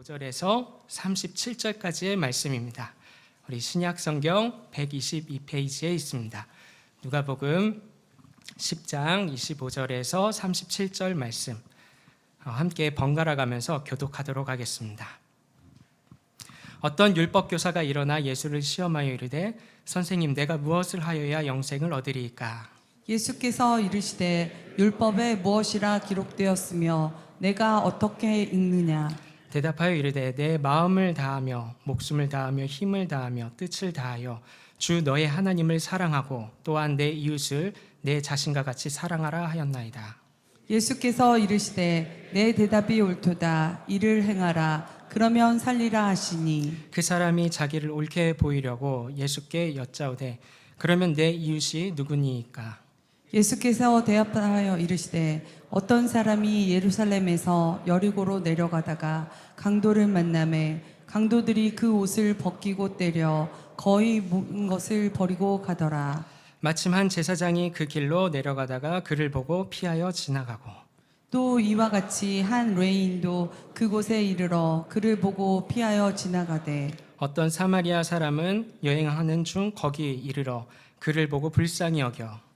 25절에서 37절까지의 말씀입니다. 우리 신약성경 122페이지에 있습니다. 누가복음 10장 25절에서 37절 말씀 함께 번갈아 가면서 교독하도록 하겠습니다. 어떤 율법교사가 일어나 예수를 시험하여 이르되 선생님, 내가 무엇을 하여야 영생을 얻으리이까? 예수께서 이르시되 율법에 무엇이라 기록되었으며 내가 어떻게 읽느냐? 대답하여 이르되 내 마음을 다하며 목숨을 다하며 힘을 다하며 뜻을 다하여 주 너의 하나님을 사랑하고 또한 내 이웃을 내 자신과 같이 사랑하라 하였나이다. 예수께서 이르시되 내 대답이 옳도다. 이를 행하라. 그러면 살리라 하시니 그 사람이 자기를 옳게 보이려고 예수께 여짜오되 그러면 내 이웃이 누구니이까? 예수께서 대답하여 이르시되 어떤 사람이 예루살렘에서 여리고로 내려가다가 강도를 만나매 강도들이 그 옷을 벗기고 때려 거의 모든 것을 버리고 가더라. 마침 한 제사장이 그 길로 내려가다가 그를 보고 피하여 지나가고 또 이와 같이 한 레인도 그곳에 이르러 그를 보고 피하여 지나가되 어떤 사마리아 사람은 여행하는 중 거기 이르러 그를 보고 불쌍히 여겨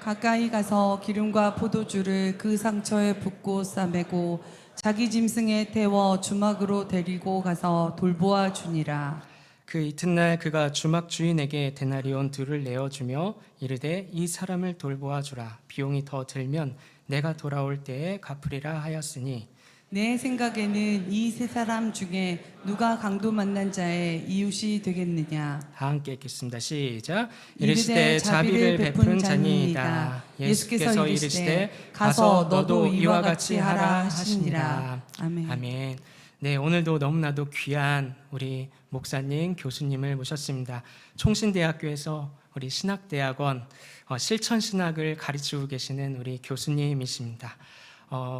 가까이 가서 기름과 포도주를 그 상처에 붓고 싸매고 자기 짐승에 태워 주막으로 데리고 가서 돌보아 주니라. 그 이튿날 그가 주막 주인에게 데나리온 둘을 내어주며 이르되 이 사람을 돌보아 주라. 비용이 더 들면 내가 돌아올 때에 갚으리라 하였으니 내 생각에는 이 세 사람 중에 누가 강도 만난 자의 이웃이 되겠느냐? 다 함께 읽겠습니다. 시작. 이르시되 이르시되 자비를 베푼 자니이다. 예수께서 이르시되 가서 너도 이와 같이 하라 하시니라. 아멘. 아멘. 네, 오늘도 너무나도 귀한 우리 목사님, 교수님을 모셨습니다. 총신대학교에서 우리 신학대학원 실천신학을 가르치고 계시는 우리 교수님이십니다.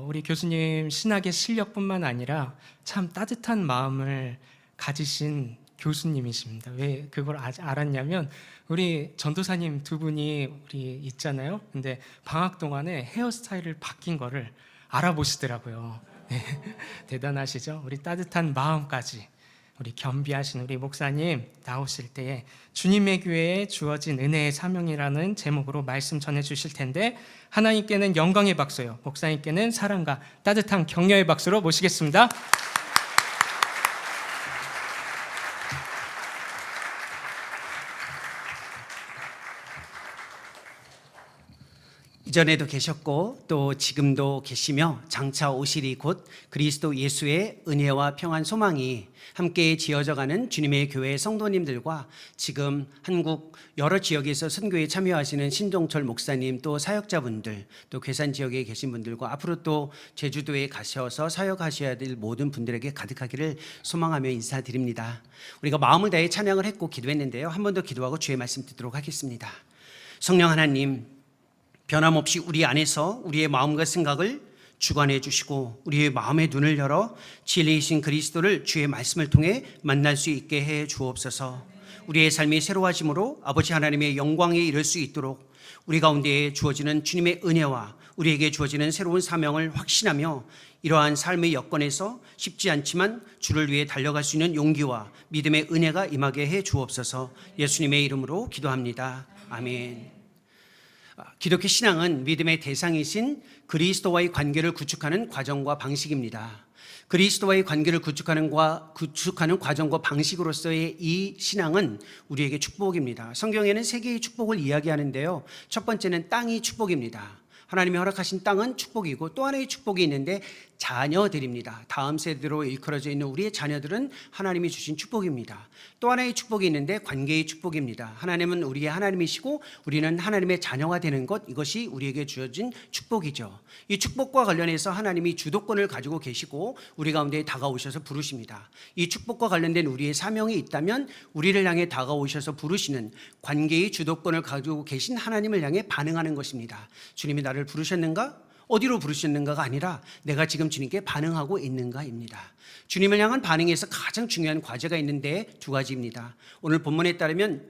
우리 교수님 신학의 실력뿐만 아니라 참 따뜻한 마음을 가지신 교수님이십니다. 왜 그걸 알았냐면 우리 전도사님 두 분이 우리 있잖아요. 근데 방학 동안에 헤어스타일을 바뀐 거를 알아보시더라고요. 네, 대단하시죠? 우리 따뜻한 마음까지 우리 겸비하신 우리 목사님 나오실 때에 주님의 교회에 주어진 은혜의 사명이라는 제목으로 말씀 전해 주실 텐데 하나님께는 영광의 박수요, 목사님께는 사랑과 따뜻한 격려의 박수로 모시겠습니다. 이전에도 계셨고 또 지금도 계시며 장차 오시리 곧 그리스도 예수의 은혜와 평안 소망이 함께 지어져가는 주님의 교회 성도님들과 지금 한국 여러 지역에서 선교에 참여하시는 신종철 목사님, 또 사역자분들, 또 괴산 지역에 계신 분들과 앞으로 또 제주도에 가셔서 사역하셔야 될 모든 분들에게 가득하기를 소망하며 인사드립니다. 우리가 마음을 다해 찬양을 했고 기도했는데요, 한 번 더 기도하고 주의 말씀 듣도록 하겠습니다. 성령 하나님, 변함없이 우리 안에서 우리의 마음과 생각을 주관해 주시고 우리의 마음의 눈을 열어 진리이신 그리스도를 주의 말씀을 통해 만날 수 있게 해 주옵소서. 우리의 삶이 새로워짐으로 아버지 하나님의 영광에 이를 수 있도록 우리 가운데에 주어지는 주님의 은혜와 우리에게 주어지는 새로운 사명을 확신하며 이러한 삶의 여건에서 쉽지 않지만 주를 위해 달려갈 수 있는 용기와 믿음의 은혜가 임하게 해 주옵소서. 예수님의 이름으로 기도합니다. 아멘. 기독교 신앙은 믿음의 대상이신 그리스도와의 관계를 구축하는 과정과 방식입니다. 그리스도와의 관계를 구축하는 과정과 방식으로서의 이 신앙은 우리에게 축복입니다. 성경에는 세 개의 축복을 이야기하는데요, 첫 번째는 땅이 축복입니다. 하나님이 허락하신 땅은 축복이고 또 하나의 축복이 있는데 자녀들입니다. 다음 세대로 일컬어져 있는 우리의 자녀들은 하나님이 주신 축복입니다. 또 하나의 축복이 있는데 관계의 축복입니다. 하나님은 우리의 하나님이시고 우리는 하나님의 자녀가 되는 것, 이것이 우리에게 주어진 축복이죠. 이 축복과 관련해서 하나님이 주도권을 가지고 계시고 우리 가운데 다가오셔서 부르십니다. 이 축복과 관련된 우리의 사명이 있다면 우리를 향해 다가오셔서 부르시는 관계의 주도권을 가지고 계신 하나님을 향해 반응하는 것입니다. 주님이 나를 부르셨는가? 어디로 부르셨는가가 아니라 내가 지금 주님께 반응하고 있는가입니다. 주님을 향한 반응에서 가장 중요한 과제가 있는데 두 가지입니다. 오늘 본문에 따르면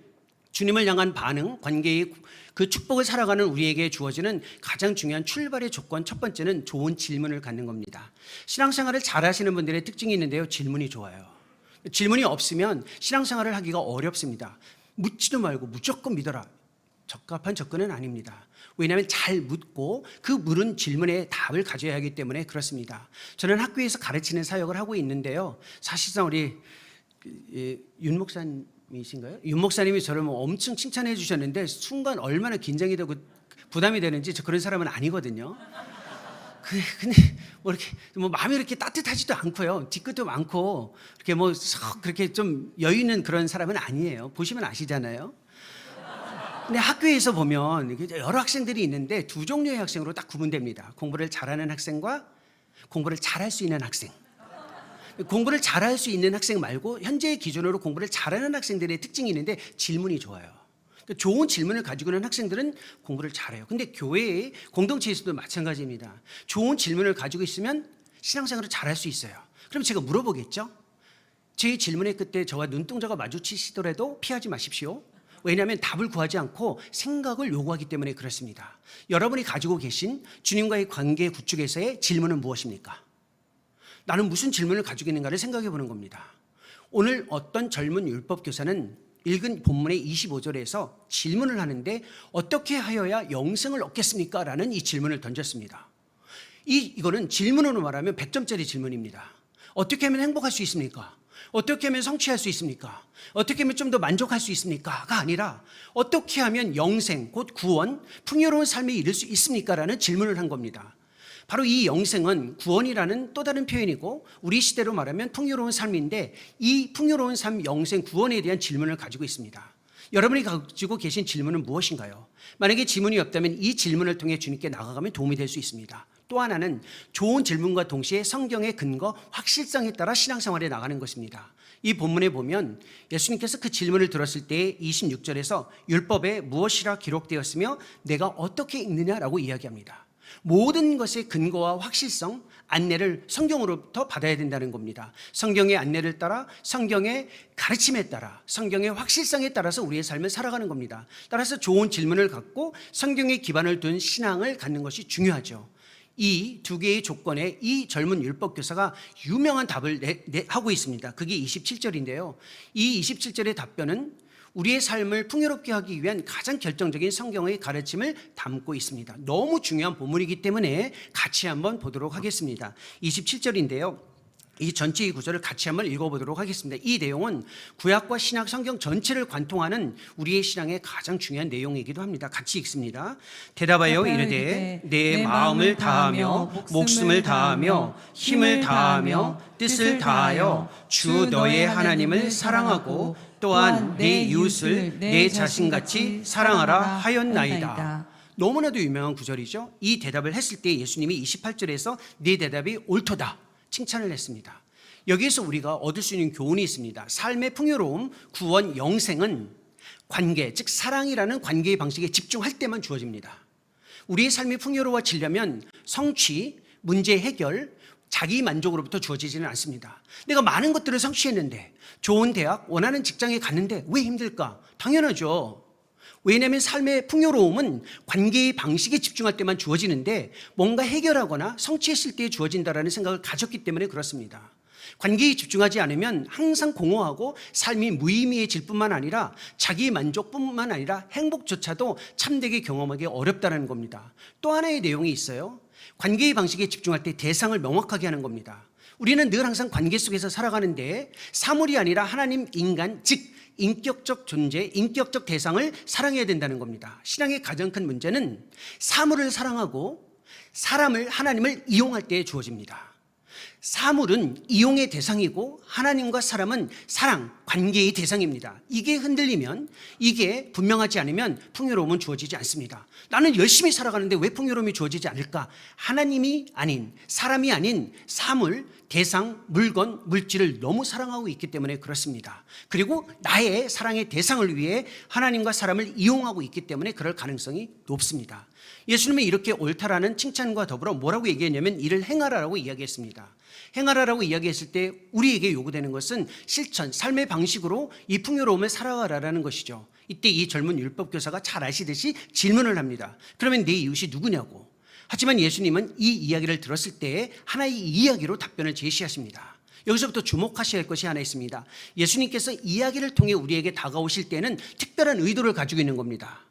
주님을 향한 반응, 관계의 그 축복을 살아가는 우리에게 주어지는 가장 중요한 출발의 조건 첫 번째는 좋은 질문을 갖는 겁니다. 신앙생활을 잘 하시는 분들의 특징이 있는데요. 질문이 좋아요. 질문이 없으면 신앙생활을 하기가 어렵습니다. 묻지도 말고 무조건 믿어라. 적합한 접근은 아닙니다. 왜냐하면 잘 묻고 그 물은 질문에 답을 가져야 하기 때문에 그렇습니다. 저는 학교에서 가르치는 사역을 하고 있는데요. 사실상 우리 윤 목사님이신가요? 윤 목사님이 저를 뭐 엄청 칭찬해 주셨는데 순간 얼마나 긴장이 되고 부담이 되는지 저 그런 사람은 아니거든요. 근데 뭐 이렇게 뭐 마음이 이렇게 따뜻하지도 않고요. 뒤끝도 많고 이렇게 뭐 썩 그렇게 좀 여유 있는 그런 사람은 아니에요. 보시면 아시잖아요. 근데 학교에서 보면 여러 학생들이 있는데 두 종류의 학생으로 딱 구분됩니다. 공부를 잘하는 학생과 공부를 잘할 수 있는 학생. 공부를 잘할 수 있는 학생 말고 현재의 기준으로 공부를 잘하는 학생들의 특징이 있는데 질문이 좋아요. 좋은 질문을 가지고 있는 학생들은 공부를 잘해요. 근데 교회의 공동체에서도 마찬가지입니다. 좋은 질문을 가지고 있으면 신앙생활을 잘할 수 있어요. 그럼 제가 물어보겠죠? 제 질문의 끝에 저와 눈동자가 마주치시더라도 피하지 마십시오. 왜냐하면 답을 구하지 않고 생각을 요구하기 때문에 그렇습니다. 여러분이 가지고 계신 주님과의 관계 구축에서의 질문은 무엇입니까? 나는 무슨 질문을 가지고 있는가를 생각해 보는 겁니다. 오늘 어떤 젊은 율법 교사는 읽은 본문의 25절에서 질문을 하는데 어떻게 하여야 영생을 얻겠습니까? 라는 이 질문을 던졌습니다. 이거는 질문으로 말하면 100점짜리 질문입니다. 어떻게 하면 행복할 수 있습니까? 어떻게 하면 성취할 수 있습니까? 어떻게 하면 좀 더 만족할 수 있습니까? 가 아니라 어떻게 하면 영생, 곧 구원, 풍요로운 삶에 이를 수 있습니까? 라는 질문을 한 겁니다. 바로 이 영생은 구원이라는 또 다른 표현이고 우리 시대로 말하면 풍요로운 삶인데 이 풍요로운 삶, 영생, 구원에 대한 질문을 가지고 있습니다. 여러분이 가지고 계신 질문은 무엇인가요? 만약에 질문이 없다면 이 질문을 통해 주님께 나아가면 도움이 될 수 있습니다. 또 하나는 좋은 질문과 동시에 성경의 근거, 확실성에 따라 신앙생활에 나가는 것입니다. 이 본문에 보면 예수님께서 그 질문을 들었을 때 26절에서 율법에 무엇이라 기록되었으며 내가 어떻게 읽느냐라고 이야기합니다. 모든 것의 근거와 확실성, 안내를 성경으로부터 받아야 된다는 겁니다. 성경의 안내를 따라, 성경의 가르침에 따라, 성경의 확실성에 따라서 우리의 삶을 살아가는 겁니다. 따라서 좋은 질문을 갖고 성경에 기반을 둔 신앙을 갖는 것이 중요하죠. 이 두 개의 조건에 이 젊은 율법 교사가 유명한 답을 하고 있습니다. 그게 27절인데요. 이 27절의 답변은 우리의 삶을 풍요롭게 하기 위한 가장 결정적인 성경의 가르침을 담고 있습니다. 너무 중요한 본문이기 때문에 같이 한번 보도록 하겠습니다. 27절인데요. 이 전체의 구절을 같이 한번 읽어보도록 하겠습니다. 이 내용은 구약과 신약 성경 전체를 관통하는 우리의 신앙의 가장 중요한 내용이기도 합니다. 같이 읽습니다. 대답하여 이르되 내 마음을 다하며 목숨을 다하며 힘을 다하며 뜻을 다하여 주 너의 하나님을 사랑하고 또한 내 이웃을 내 자신같이 사랑하라 하였나이다. 너무나도 유명한 구절이죠. 이 대답을 했을 때 예수님이 28절에서 네 대답이 옳도다 칭찬을 했습니다. 여기에서 우리가 얻을 수 있는 교훈이 있습니다. 삶의 풍요로움, 구원, 영생은 관계, 즉 사랑이라는 관계의 방식에 집중할 때만 주어집니다. 우리의 삶이 풍요로워지려면 성취, 문제 해결, 자기 만족으로부터 주어지지는 않습니다. 내가 많은 것들을 성취했는데 좋은 대학, 원하는 직장에 갔는데 왜 힘들까? 당연하죠. 왜냐하면 삶의 풍요로움은 관계의 방식에 집중할 때만 주어지는데 뭔가 해결하거나 성취했을 때 주어진다라는 생각을 가졌기 때문에 그렇습니다. 관계에 집중하지 않으면 항상 공허하고 삶이 무의미해질 뿐만 아니라 자기 만족뿐만 아니라 행복조차도 참되게 경험하기 어렵다는 겁니다. 또 하나의 내용이 있어요. 관계의 방식에 집중할 때 대상을 명확하게 하는 겁니다. 우리는 늘 항상 관계 속에서 살아가는데 사물이 아니라 하나님, 인간, 즉 인격적 존재, 인격적 대상을 사랑해야 된다는 겁니다. 신앙의 가장 큰 문제는 사물을 사랑하고 사람을, 하나님을 이용할 때에 주어집니다. 사물은 이용의 대상이고 하나님과 사람은 사랑, 관계의 대상입니다. 이게 흔들리면, 이게 분명하지 않으면 풍요로움은 주어지지 않습니다. 나는 열심히 살아가는데 왜 풍요로움이 주어지지 않을까? 하나님이 아닌, 사람이 아닌 사물, 대상, 물건, 물질을 너무 사랑하고 있기 때문에 그렇습니다. 그리고 나의 사랑의 대상을 위해 하나님과 사람을 이용하고 있기 때문에 그럴 가능성이 높습니다. 예수님은 이렇게 옳다라는 칭찬과 더불어 뭐라고 얘기했냐면 이를 행하라라고 이야기했습니다. 행하라라고 이야기했을 때 우리에게 요구되는 것은 실천, 삶의 방식으로 이 풍요로움을 살아가라라는 것이죠. 이때 이 젊은 율법교사가 잘 아시듯이 질문을 합니다. 그러면 내 이웃이 누구냐고. 하지만 예수님은 이 이야기를 들었을 때 하나의 이야기로 답변을 제시하십니다. 여기서부터 주목하셔야 할 것이 하나 있습니다. 예수님께서 이야기를 통해 우리에게 다가오실 때는 특별한 의도를 가지고 있는 겁니다.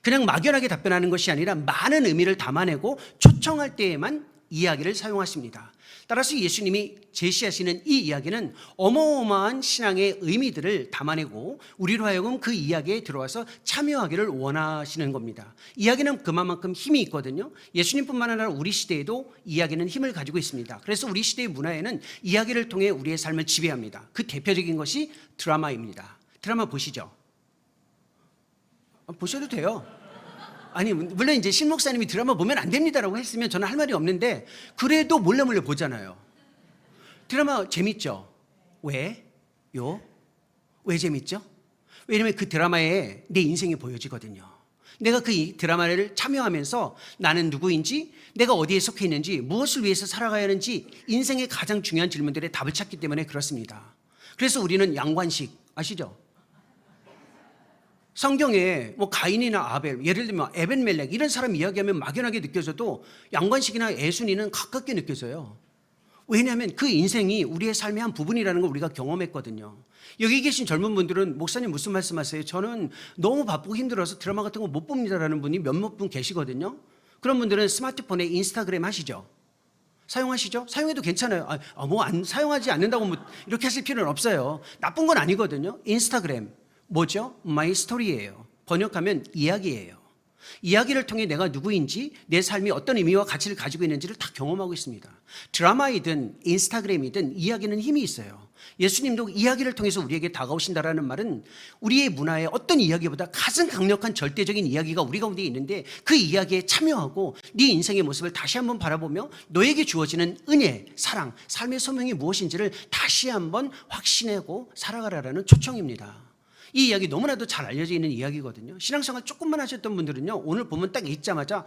그냥 막연하게 답변하는 것이 아니라 많은 의미를 담아내고 초청할 때에만 이야기를 사용하십니다. 따라서 예수님이 제시하시는 이 이야기는 어마어마한 신앙의 의미들을 담아내고 우리로 하여금 그 이야기에 들어와서 참여하기를 원하시는 겁니다. 이야기는 그만큼 힘이 있거든요. 예수님뿐만 아니라 우리 시대에도 이야기는 힘을 가지고 있습니다. 그래서 우리 시대의 문화에는 이야기를 통해 우리의 삶을 지배합니다. 그 대표적인 것이 드라마입니다. 드라마 보시죠? 보셔도 돼요. 아니 물론 이제 신 목사님이 드라마 보면 안 됩니다라고 했으면 저는 할 말이 없는데 그래도 몰래 보잖아요. 드라마 재밌죠? 왜요? 왜 재밌죠? 왜냐면 그 드라마에 내 인생이 보여지거든요. 내가 그 드라마를 참여하면서 나는 누구인지, 내가 어디에 속해 있는지, 무엇을 위해서 살아가야 하는지 인생의 가장 중요한 질문들의 답을 찾기 때문에 그렇습니다. 그래서 우리는 양관식 아시죠? 성경에 뭐 가인이나 아벨, 예를 들면 에벤멜렉 이런 사람 이야기하면 막연하게 느껴져도 양관식이나 애순이는 가깝게 느껴져요. 왜냐하면 그 인생이 우리의 삶의 한 부분이라는 걸 우리가 경험했거든요. 여기 계신 젊은 분들은 목사님 무슨 말씀하세요? 저는 너무 바쁘고 힘들어서 드라마 같은 거 못 봅니다라는 분이 몇몇 분 계시거든요. 그런 분들은 스마트폰에 인스타그램 하시죠? 사용하시죠? 사용해도 괜찮아요. 뭐 안 사용하지 않는다고 뭐 이렇게 하실 필요는 없어요. 나쁜 건 아니거든요. 인스타그램 뭐죠? 마이 스토리예요. 번역하면 이야기예요. 이야기를 통해 내가 누구인지, 내 삶이 어떤 의미와 가치를 가지고 있는지를 다 경험하고 있습니다. 드라마이든 인스타그램이든 이야기는 힘이 있어요. 예수님도 이야기를 통해서 우리에게 다가오신다라는 말은 우리의 문화의 어떤 이야기보다 가장 강력한 절대적인 이야기가 우리 가운데 있는데 그 이야기에 참여하고 네 인생의 모습을 다시 한번 바라보며 너에게 주어지는 은혜, 사랑, 삶의 소명이 무엇인지를 다시 한번 확신하고 살아가라는 초청입니다. 이 이야기 너무나도 잘 알려져 있는 이야기거든요. 신앙생활 조금만 하셨던 분들은요, 오늘 보면 딱 읽자마자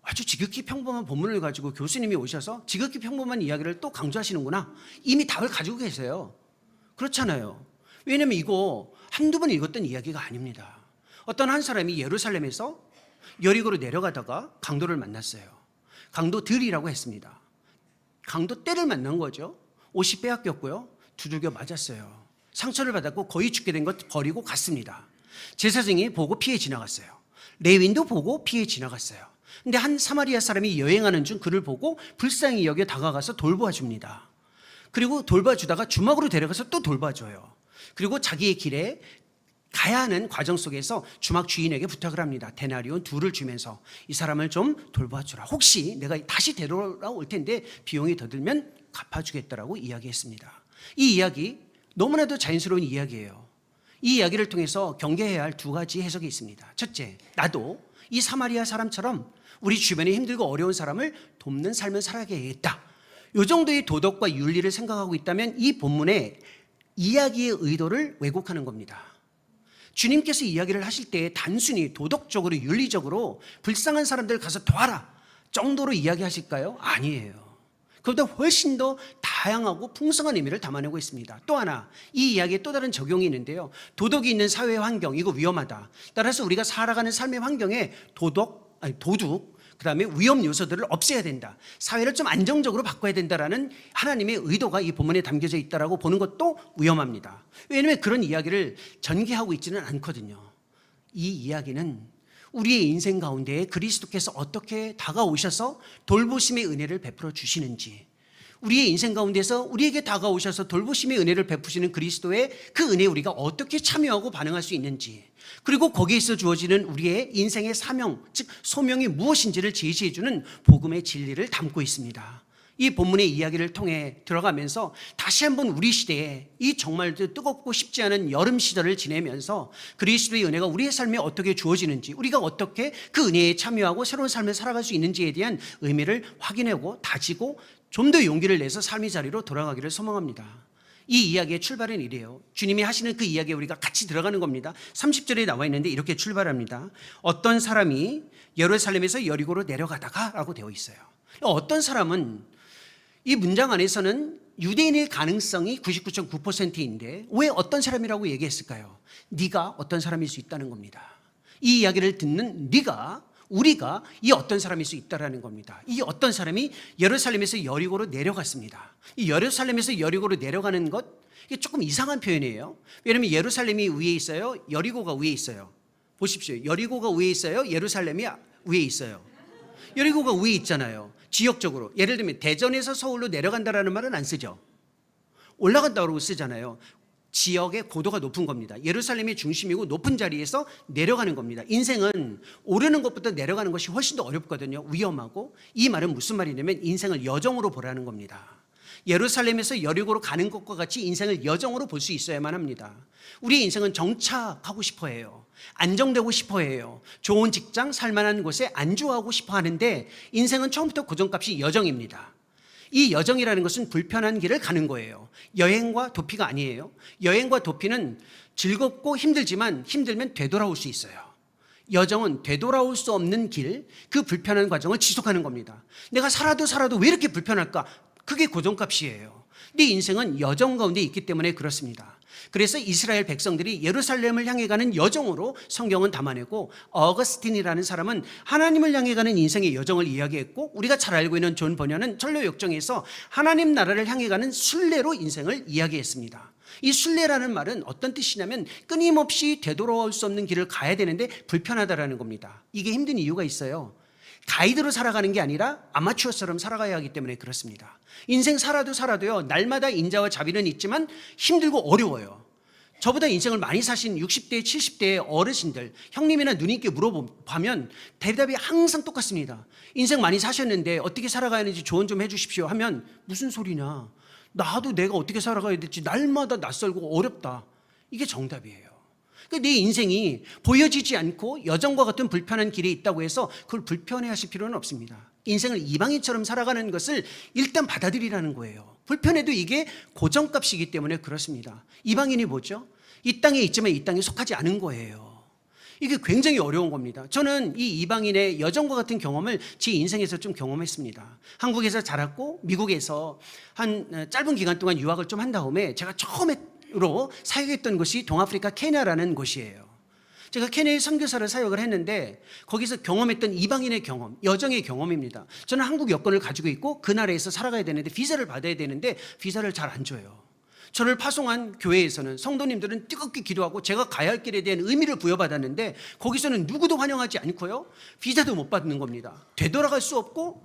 아주 지극히 평범한 본문을 가지고 교수님이 오셔서 지극히 평범한 이야기를 또 강조하시는구나. 이미 답을 가지고 계세요. 그렇잖아요. 왜냐하면 이거 한두 번 읽었던 이야기가 아닙니다. 어떤 한 사람이 예루살렘에서 여리고로 내려가다가 강도를 만났어요. 강도들이라고 했습니다. 강도떼를 만난 거죠. 옷이 빼앗겼고요, 두들겨 맞았어요. 상처를 받았고 거의 죽게 된 것 버리고 갔습니다. 제사장이 보고 피해 지나갔어요. 레위인도 보고 피해 지나갔어요. 근데 한 사마리아 사람이 여행하는 중 그를 보고 불쌍히 여겨 다가가서 돌봐줍니다. 그리고 돌봐주다가 주막으로 데려가서 또 돌봐줘요. 그리고 자기의 길에 가야 하는 과정 속에서 주막 주인에게 부탁을 합니다. 데나리온 2를 주면서 이 사람을 좀 돌봐주라. 혹시 내가 다시 데려올 텐데 비용이 더 들면 갚아주겠다라고 이야기했습니다. 이 이야기 너무나도 자연스러운 이야기예요. 이 이야기를 통해서 경계해야 할 2가지 해석이 있습니다. 첫째, 나도 이 사마리아 사람처럼 우리 주변에 힘들고 어려운 사람을 돕는 삶을 살아야겠다. 이 정도의 도덕과 윤리를 생각하고 있다면 이 본문의 이야기의 의도를 왜곡하는 겁니다. 주님께서 이야기를 하실 때 단순히 도덕적으로 윤리적으로 불쌍한 사람들 가서 도와라 정도로 이야기하실까요? 아니에요. 그보다 훨씬 더 다양하고 풍성한 의미를 담아내고 있습니다. 또 하나, 이 이야기에 또 다른 적용이 있는데요. 도덕이 있는 사회 환경, 이거 위험하다. 따라서 우리가 살아가는 삶의 환경에 도둑, 그다음에 위험 요소들을 없애야 된다. 사회를 좀 안정적으로 바꿔야 된다라는 하나님의 의도가 이 본문에 담겨져 있다라고 보는 것도 위험합니다. 왜냐하면 그런 이야기를 전개하고 있지는 않거든요. 이 이야기는 우리의 인생 가운데 그리스도께서 어떻게 다가오셔서 돌보심의 은혜를 베풀어 주시는지, 우리의 인생 가운데서 우리에게 다가오셔서 돌보심의 은혜를 베푸시는 그리스도의 그 은혜에 우리가 어떻게 참여하고 반응할 수 있는지, 그리고 거기에서 주어지는 우리의 인생의 사명, 즉 소명이 무엇인지를 제시해주는 복음의 진리를 담고 있습니다. 이 본문의 이야기를 통해 들어가면서 다시 한번 우리 시대에 이 정말 뜨겁고 쉽지 않은 여름 시절을 지내면서 그리스도의 은혜가 우리의 삶에 어떻게 주어지는지, 우리가 어떻게 그 은혜에 참여하고 새로운 삶을 살아갈 수 있는지에 대한 의미를 확인하고 다지고 좀 더 용기를 내서 삶의 자리로 돌아가기를 소망합니다. 이 이야기의 출발은 이래요. 주님이 하시는 그 이야기에 우리가 같이 들어가는 겁니다. 30절에 나와 있는데 이렇게 출발합니다. 어떤 사람이 예루살렘에서 여리고로 내려가다가 라고 되어 있어요. 어떤 사람은 이 문장 안에서는 유대인일 가능성이 99.9%인데 왜 어떤 사람이라고 얘기했을까요? 네가 어떤 사람일 수 있다는 겁니다. 이 이야기를 듣는 우리가 이 어떤 사람일 수 있다라는 겁니다. 이 어떤 사람이 예루살렘에서 여리고로 내려갔습니다. 이 예루살렘에서 여리고로 내려가는 것, 이게 조금 이상한 표현이에요. 왜냐하면 예루살렘이 위에 있어요, 여리고가 위에 있어요. 보십시오. 여리고가 위에 있어요, 예루살렘이 위에 있어요. 여리고가 위에 있잖아요. 지역적으로. 예를 들면 대전에서 서울로 내려간다라는 말은 안 쓰죠. 올라간다고 쓰잖아요. 지역의 고도가 높은 겁니다. 예루살렘이 중심이고 높은 자리에서 내려가는 겁니다. 인생은 오르는 것보다 내려가는 것이 훨씬 더 어렵거든요. 위험하고. 이 말은 무슨 말이냐면 인생을 여정으로 보라는 겁니다. 예루살렘에서 여리고로 가는 것과 같이 인생을 여정으로 볼 수 있어야만 합니다. 우리의 인생은 정착하고 싶어 해요. 안정되고 싶어 해요. 좋은 직장, 살만한 곳에 안주하고 싶어 하는데 인생은 처음부터 고정값이 여정입니다. 이 여정이라는 것은 불편한 길을 가는 거예요. 여행과 도피가 아니에요. 여행과 도피는 즐겁고 힘들지만 힘들면 되돌아올 수 있어요. 여정은 되돌아올 수 없는 길, 그 불편한 과정을 지속하는 겁니다. 내가 살아도 왜 이렇게 불편할까? 그게 고정값이에요. 네 인생은 여정 가운데 있기 때문에 그렇습니다. 그래서 이스라엘 백성들이 예루살렘을 향해 가는 여정으로 성경은 담아내고, 어거스틴이라는 사람은 하나님을 향해 가는 인생의 여정을 이야기했고, 우리가 잘 알고 있는 존 버녀는 철로역정에서 하나님 나라를 향해 가는 순례로 인생을 이야기했습니다. 이 순례라는 말은 어떤 뜻이냐면 끊임없이 되돌아올 수 없는 길을 가야 되는데 불편하다라는 겁니다. 이게 힘든 이유가 있어요. 가이드로 살아가는 게 아니라 아마추어처럼 살아가야 하기 때문에 그렇습니다. 인생 살아도요, 날마다 인자와 자비는 있지만 힘들고 어려워요. 저보다 인생을 많이 사신 60대, 70대의 어르신들, 형님이나 누님께 물어보면 대답이 항상 똑같습니다. 인생 많이 사셨는데 어떻게 살아가야 하는지 조언 좀 해주십시오 하면, 무슨 소리냐, 나도 내가 어떻게 살아가야 될지 날마다 낯설고 어렵다. 이게 정답이에요. 내 인생이 보여지지 않고 여정과 같은 불편한 길이 있다고 해서 그걸 불편해하실 필요는 없습니다. 인생을 이방인처럼 살아가는 것을 일단 받아들이라는 거예요. 불편해도 이게 고정값이기 때문에 그렇습니다. 이방인이 뭐죠? 이 땅에 있지만 이 땅에 속하지 않은 거예요. 이게 굉장히 어려운 겁니다. 저는 이 이방인의 여정과 같은 경험을 제 인생에서 좀 경험했습니다. 한국에서 자랐고 미국에서 한 짧은 기간 동안 유학을 좀 한 다음에 제가 처음으로 사역했던 곳이 동아프리카 케냐라는 곳이에요. 제가 케냐에 선교사를 사역을 했는데 거기서 경험했던 이방인의 경험, 여정의 경험입니다. 저는 한국 여권을 가지고 있고 그 나라에서 살아가야 되는데 비자를 받아야 되는데 비자를 잘 안 줘요. 저를 파송한 교회에서는 성도님들은 뜨겁게 기도하고 제가 가야 할 길에 대한 의미를 부여받았는데 거기서는 누구도 환영하지 않고요, 비자도 못 받는 겁니다. 되돌아갈 수 없고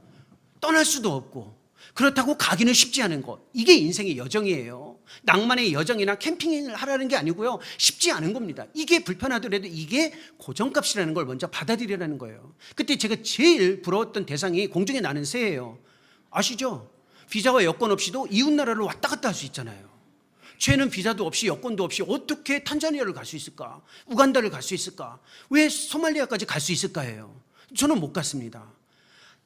떠날 수도 없고, 그렇다고 가기는 쉽지 않은 것, 이게 인생의 여정이에요. 낭만의 여정이나 캠핑을 하라는 게 아니고요, 쉽지 않은 겁니다. 이게 불편하더라도 이게 고정값이라는 걸 먼저 받아들이라는 거예요. 그때 제가 제일 부러웠던 대상이 공중에 나는 새예요. 아시죠? 비자와 여권 없이도 이웃 나라를 왔다 갔다 할 수 있잖아요. 쟤는 비자도 없이 여권도 없이 어떻게 탄자니아를 갈 수 있을까? 우간다를 갈 수 있을까? 왜 소말리아까지 갈 수 있을까예요. 저는 못 갔습니다.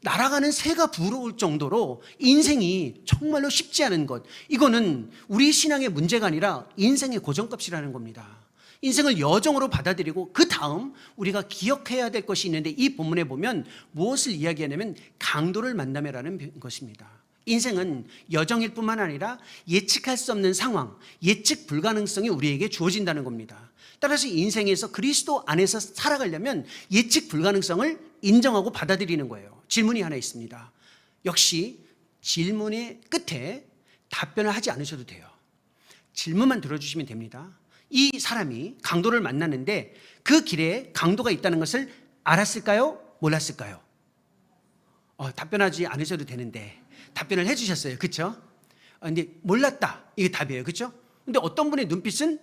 날아가는 새가 부러울 정도로 인생이 정말로 쉽지 않은 것, 이거는 우리 신앙의 문제가 아니라 인생의 고정값이라는 겁니다. 인생을 여정으로 받아들이고 그 다음 우리가 기억해야 될 것이 있는데, 이 본문에 보면 무엇을 이야기하냐면 강도를 만나며라는 것입니다. 인생은 여정일 뿐만 아니라 예측할 수 없는 상황, 예측 불가능성이 우리에게 주어진다는 겁니다. 따라서 인생에서 그리스도 안에서 살아가려면 예측 불가능성을 인정하고 받아들이는 거예요. 질문이 하나 있습니다. 역시 질문의 끝에 답변을 하지 않으셔도 돼요. 질문만 들어주시면 됩니다. 이 사람이 강도를 만났는데 그 길에 강도가 있다는 것을 알았을까요? 몰랐을까요? 답변하지 않으셔도 되는데 답변을 해주셨어요. 그렇죠? 근데 몰랐다, 이게 답이에요. 그렇죠? 근데 어떤 분의 눈빛은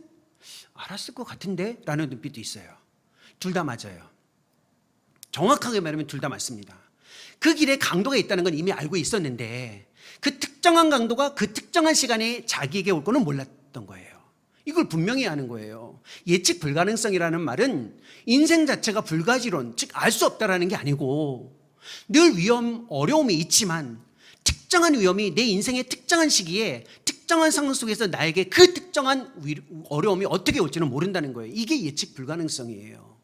알았을 것 같은데 라는 눈빛도 있어요. 둘 다 맞아요. 정확하게 말하면 둘 다 맞습니다. 그 길에 강도가 있다는 건 이미 알고 있었는데 그 특정한 강도가 그 특정한 시간에 자기에게 올 거는 몰랐던 거예요. 이걸 분명히 아는 거예요. 예측 불가능성이라는 말은 인생 자체가 불가지론, 즉 알 수 없다라는 게 아니고 늘 위험, 어려움이 있지만 특정한 위험이 내 인생의 특정한 시기에 특정한 상황 속에서 나에게 그 특정한 어려움이 어떻게 올지는 모른다는 거예요. 이게 예측 불가능성이에요.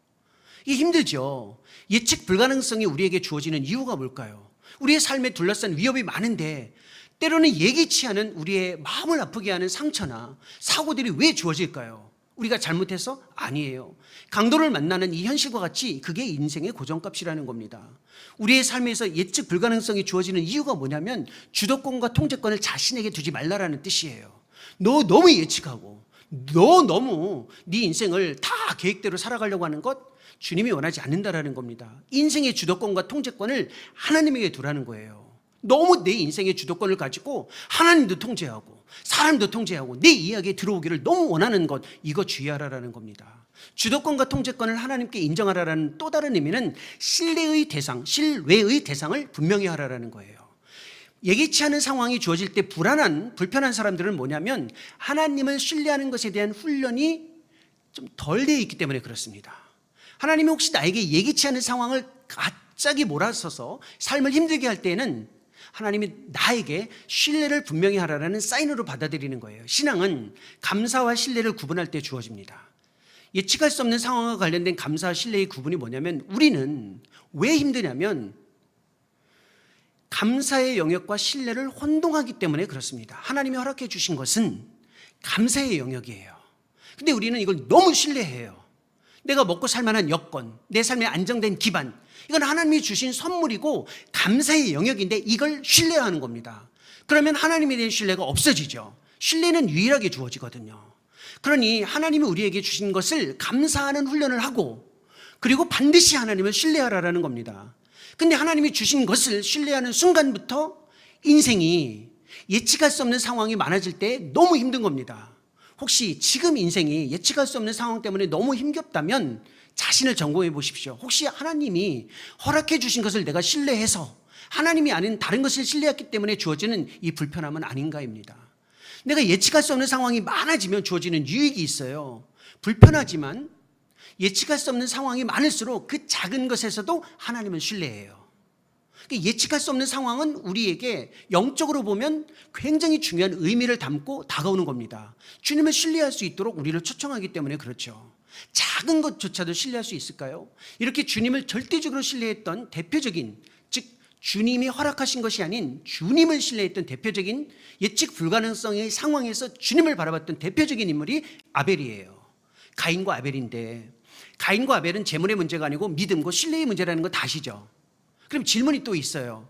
이게 힘들죠. 예측 불가능성이 우리에게 주어지는 이유가 뭘까요? 우리의 삶에 둘러싼 위협이 많은데 때로는 예기치 않은 우리의 마음을 아프게 하는 상처나 사고들이 왜 주어질까요? 우리가 잘못해서? 아니에요. 강도를 만나는 이 현실과 같이 그게 인생의 고정값이라는 겁니다. 우리의 삶에서 예측 불가능성이 주어지는 이유가 뭐냐면 주도권과 통제권을 자신에게 두지 말라라는 뜻이에요. 너 너무 예측하고 너 너무 네 인생을 다 계획대로 살아가려고 하는 것 주님이 원하지 않는다라는 겁니다. 인생의 주도권과 통제권을 하나님에게 두라는 거예요. 너무 내 인생의 주도권을 가지고 하나님도 통제하고 사람도 통제하고 내 이야기에 들어오기를 너무 원하는 것, 이거 주의하라라는 겁니다. 주도권과 통제권을 하나님께 인정하라라는 또 다른 의미는 신뢰의 대상, 신뢰의 대상을 분명히 하라라는 거예요. 예기치 않은 상황이 주어질 때 불편한 사람들은 뭐냐면 하나님을 신뢰하는 것에 대한 훈련이 좀 덜 되어 있기 때문에 그렇습니다. 하나님이 혹시 나에게 예기치 않은 상황을 갑자기 몰아서서 삶을 힘들게 할 때에는 하나님이 나에게 신뢰를 분명히 하라는 사인으로 받아들이는 거예요. 신앙은 감사와 신뢰를 구분할 때 주어집니다. 예측할 수 없는 상황과 관련된 감사와 신뢰의 구분이 뭐냐면 우리는 왜 힘드냐면 감사의 영역과 신뢰를 혼동하기 때문에 그렇습니다. 하나님이 허락해 주신 것은 감사의 영역이에요. 근데 우리는 이걸 너무 신뢰해요. 내가 먹고 살 만한 여건, 내 삶의 안정된 기반, 이건 하나님이 주신 선물이고 감사의 영역인데 이걸 신뢰하는 겁니다. 그러면 하나님에 대한 신뢰가 없어지죠. 신뢰는 유일하게 주어지거든요. 그러니 하나님이 우리에게 주신 것을 감사하는 훈련을 하고 그리고 반드시 하나님을 신뢰하라는 겁니다. 근데 하나님이 주신 것을 신뢰하는 순간부터 인생이 예측할 수 없는 상황이 많아질 때 너무 힘든 겁니다. 혹시 지금 인생이 예측할 수 없는 상황 때문에 너무 힘겹다면 자신을 점검해 보십시오. 혹시 하나님이 허락해 주신 것을 내가 신뢰해서 하나님이 아닌 다른 것을 신뢰했기 때문에 주어지는 이 불편함은 아닌가입니다. 내가 예측할 수 없는 상황이 많아지면 주어지는 유익이 있어요. 불편하지만 예측할 수 없는 상황이 많을수록 그 작은 것에서도 하나님은 신뢰해요. 예측할 수 없는 상황은 우리에게 영적으로 보면 굉장히 중요한 의미를 담고 다가오는 겁니다. 주님을 신뢰할 수 있도록 우리를 초청하기 때문에 그렇죠. 작은 것조차도 신뢰할 수 있을까요? 이렇게 주님을 절대적으로 신뢰했던 대표적인, 즉 주님이 허락하신 것이 아닌 주님을 신뢰했던 대표적인 예측 불가능성의 상황에서 주님을 바라봤던 대표적인 인물이 아벨이에요. 가인과 아벨인데 가인과 아벨은 재물의 문제가 아니고 믿음과 신뢰의 문제라는 거 다 아시죠? 그럼 질문이 또 있어요.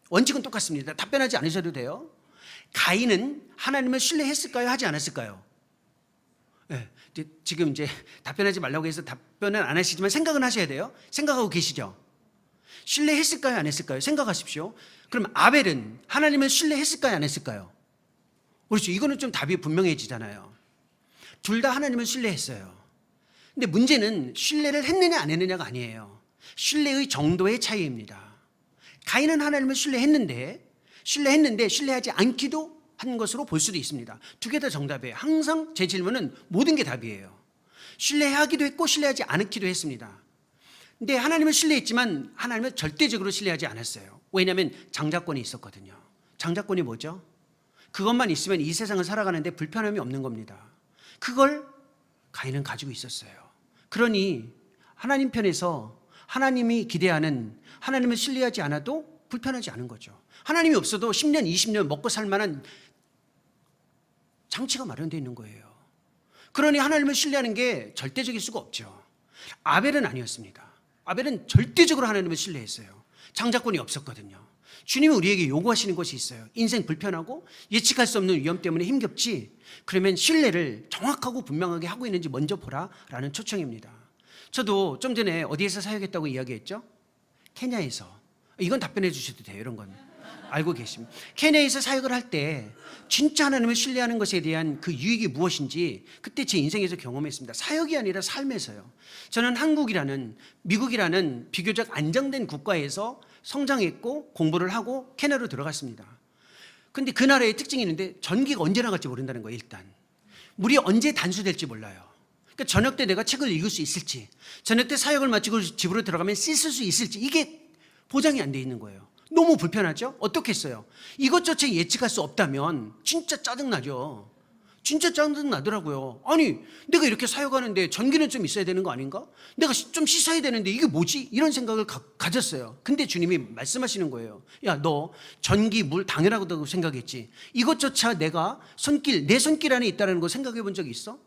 원칙은 똑같습니다. 답변하지 않으셔도 돼요. 가인은 하나님을 신뢰했을까요? 하지 않았을까요? 네, 지금 이제 답변하지 말라고 해서 답변은 안 하시지만 생각은 하셔야 돼요. 생각하고 계시죠? 신뢰했을까요? 안 했을까요? 생각하십시오. 그럼 아벨은 하나님을 신뢰했을까요? 안 했을까요? 그렇죠. 이거는 좀 답이 분명해지잖아요. 둘 다 하나님을 신뢰했어요. 근데 문제는 신뢰를 했느냐 안 했느냐가 아니에요. 신뢰의 정도의 차이입니다. 가인은 하나님을 신뢰했는데 신뢰하지 않기도 한 것으로 볼 수도 있습니다. 두 개 다 정답이에요. 항상 제 질문은 모든 게 답이에요. 신뢰하기도 했고 신뢰하지 않기도 했습니다. 근데 하나님을 신뢰했지만 하나님을 절대적으로 신뢰하지 않았어요. 왜냐하면 장자권이 있었거든요. 장자권이 뭐죠? 그것만 있으면 이 세상을 살아가는데 불편함이 없는 겁니다. 그걸 가인은 가지고 있었어요. 그러니 하나님 편에서 하나님이 기대하는 하나님을 신뢰하지 않아도 불편하지 않은 거죠. 하나님이 없어도 10년, 20년 먹고 살 만한 장치가 마련되어 있는 거예요. 그러니 하나님을 신뢰하는 게 절대적일 수가 없죠. 아벨은 아니었습니다. 아벨은 절대적으로 하나님을 신뢰했어요. 장자권이 없었거든요. 주님이 우리에게 요구하시는 것이 있어요. 인생 불편하고 예측할 수 없는 위험 때문에 힘겹지? 그러면 신뢰를 정확하고 분명하게 하고 있는지 먼저 보라라는 초청입니다. 저도 좀 전에 어디에서 사역했다고 이야기했죠? 케냐에서. 이건 답변해 주셔도 돼요. 이런 건 알고 계십니다. 케냐에서 사역을 할 때 진짜 하나님을 신뢰하는 것에 대한 그 유익이 무엇인지 그때 제 인생에서 경험했습니다. 사역이 아니라 삶에서요. 저는 한국이라는 미국이라는 비교적 안정된 국가에서 성장했고 공부를 하고 케냐로 들어갔습니다. 근데 그 나라의 특징이 있는데 전기가 언제 나갈지 모른다는 거예요. 일단 물이 언제 단수될지 몰라요. 그러니까 저녁 때 내가 책을 읽을 수 있을지, 저녁 때 사역을 마치고 집으로 들어가면 씻을 수 있을지, 이게 보장이 안 돼 있는 거예요. 너무 불편하죠? 어떻겠어요? 이것조차 예측할 수 없다면 진짜 짜증나죠. 진짜 짜증 나더라고요. 아니, 내가 이렇게 사역하는데 전기는 좀 있어야 되는 거 아닌가? 내가 좀 씻어야 되는데 이게 뭐지? 이런 생각을 가졌어요. 근데 주님이 말씀하시는 거예요. 야, 너 전기, 물 당연하다고 생각했지. 이것조차 내가 내 손길 안에 있다는 거 생각해 본 적이 있어?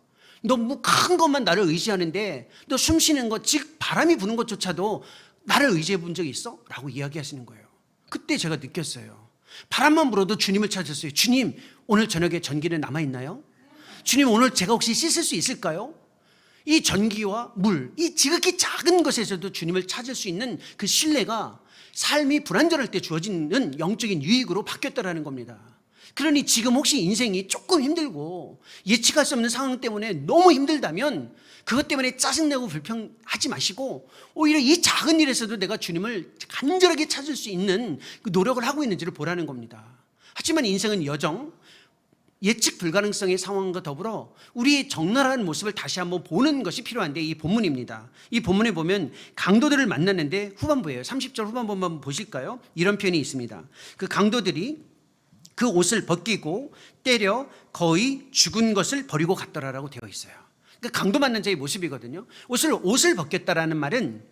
너 뭐 큰 것만 나를 의지하는데 너 숨 쉬는 것, 즉 바람이 부는 것조차도 나를 의지해 본 적이 있어? 라고 이야기하시는 거예요. 그때 제가 느꼈어요. 바람만 불어도 주님을 찾았어요. 주님, 오늘 저녁에 전기는 남아있나요? 주님, 오늘 제가 혹시 씻을 수 있을까요? 이 전기와 물, 이 지극히 작은 것에서도 주님을 찾을 수 있는 그 신뢰가 삶이 불안전할 때 주어지는 영적인 유익으로 바뀌었다는 겁니다. 그러니 지금 혹시 인생이 조금 힘들고 예측할 수 없는 상황 때문에 너무 힘들다면 그것 때문에 짜증내고 불평하지 마시고 오히려 이 작은 일에서도 내가 주님을 간절하게 찾을 수 있는 그 노력을 하고 있는지를 보라는 겁니다. 하지만 인생은 여정 예측 불가능성의 상황과 더불어 우리의 적나라한 모습을 다시 한번 보는 것이 필요한데 이 본문입니다. 이 본문에 보면 강도들을 만났는데 후반부예요. 30절 후반부 한번 보실까요? 이런 표현이 있습니다. 그 강도들이 그 옷을 벗기고 때려 거의 죽은 것을 버리고 갔더라라고 되어 있어요. 그 강도 만난 자의 모습이거든요. 옷을 벗겼다라는 말은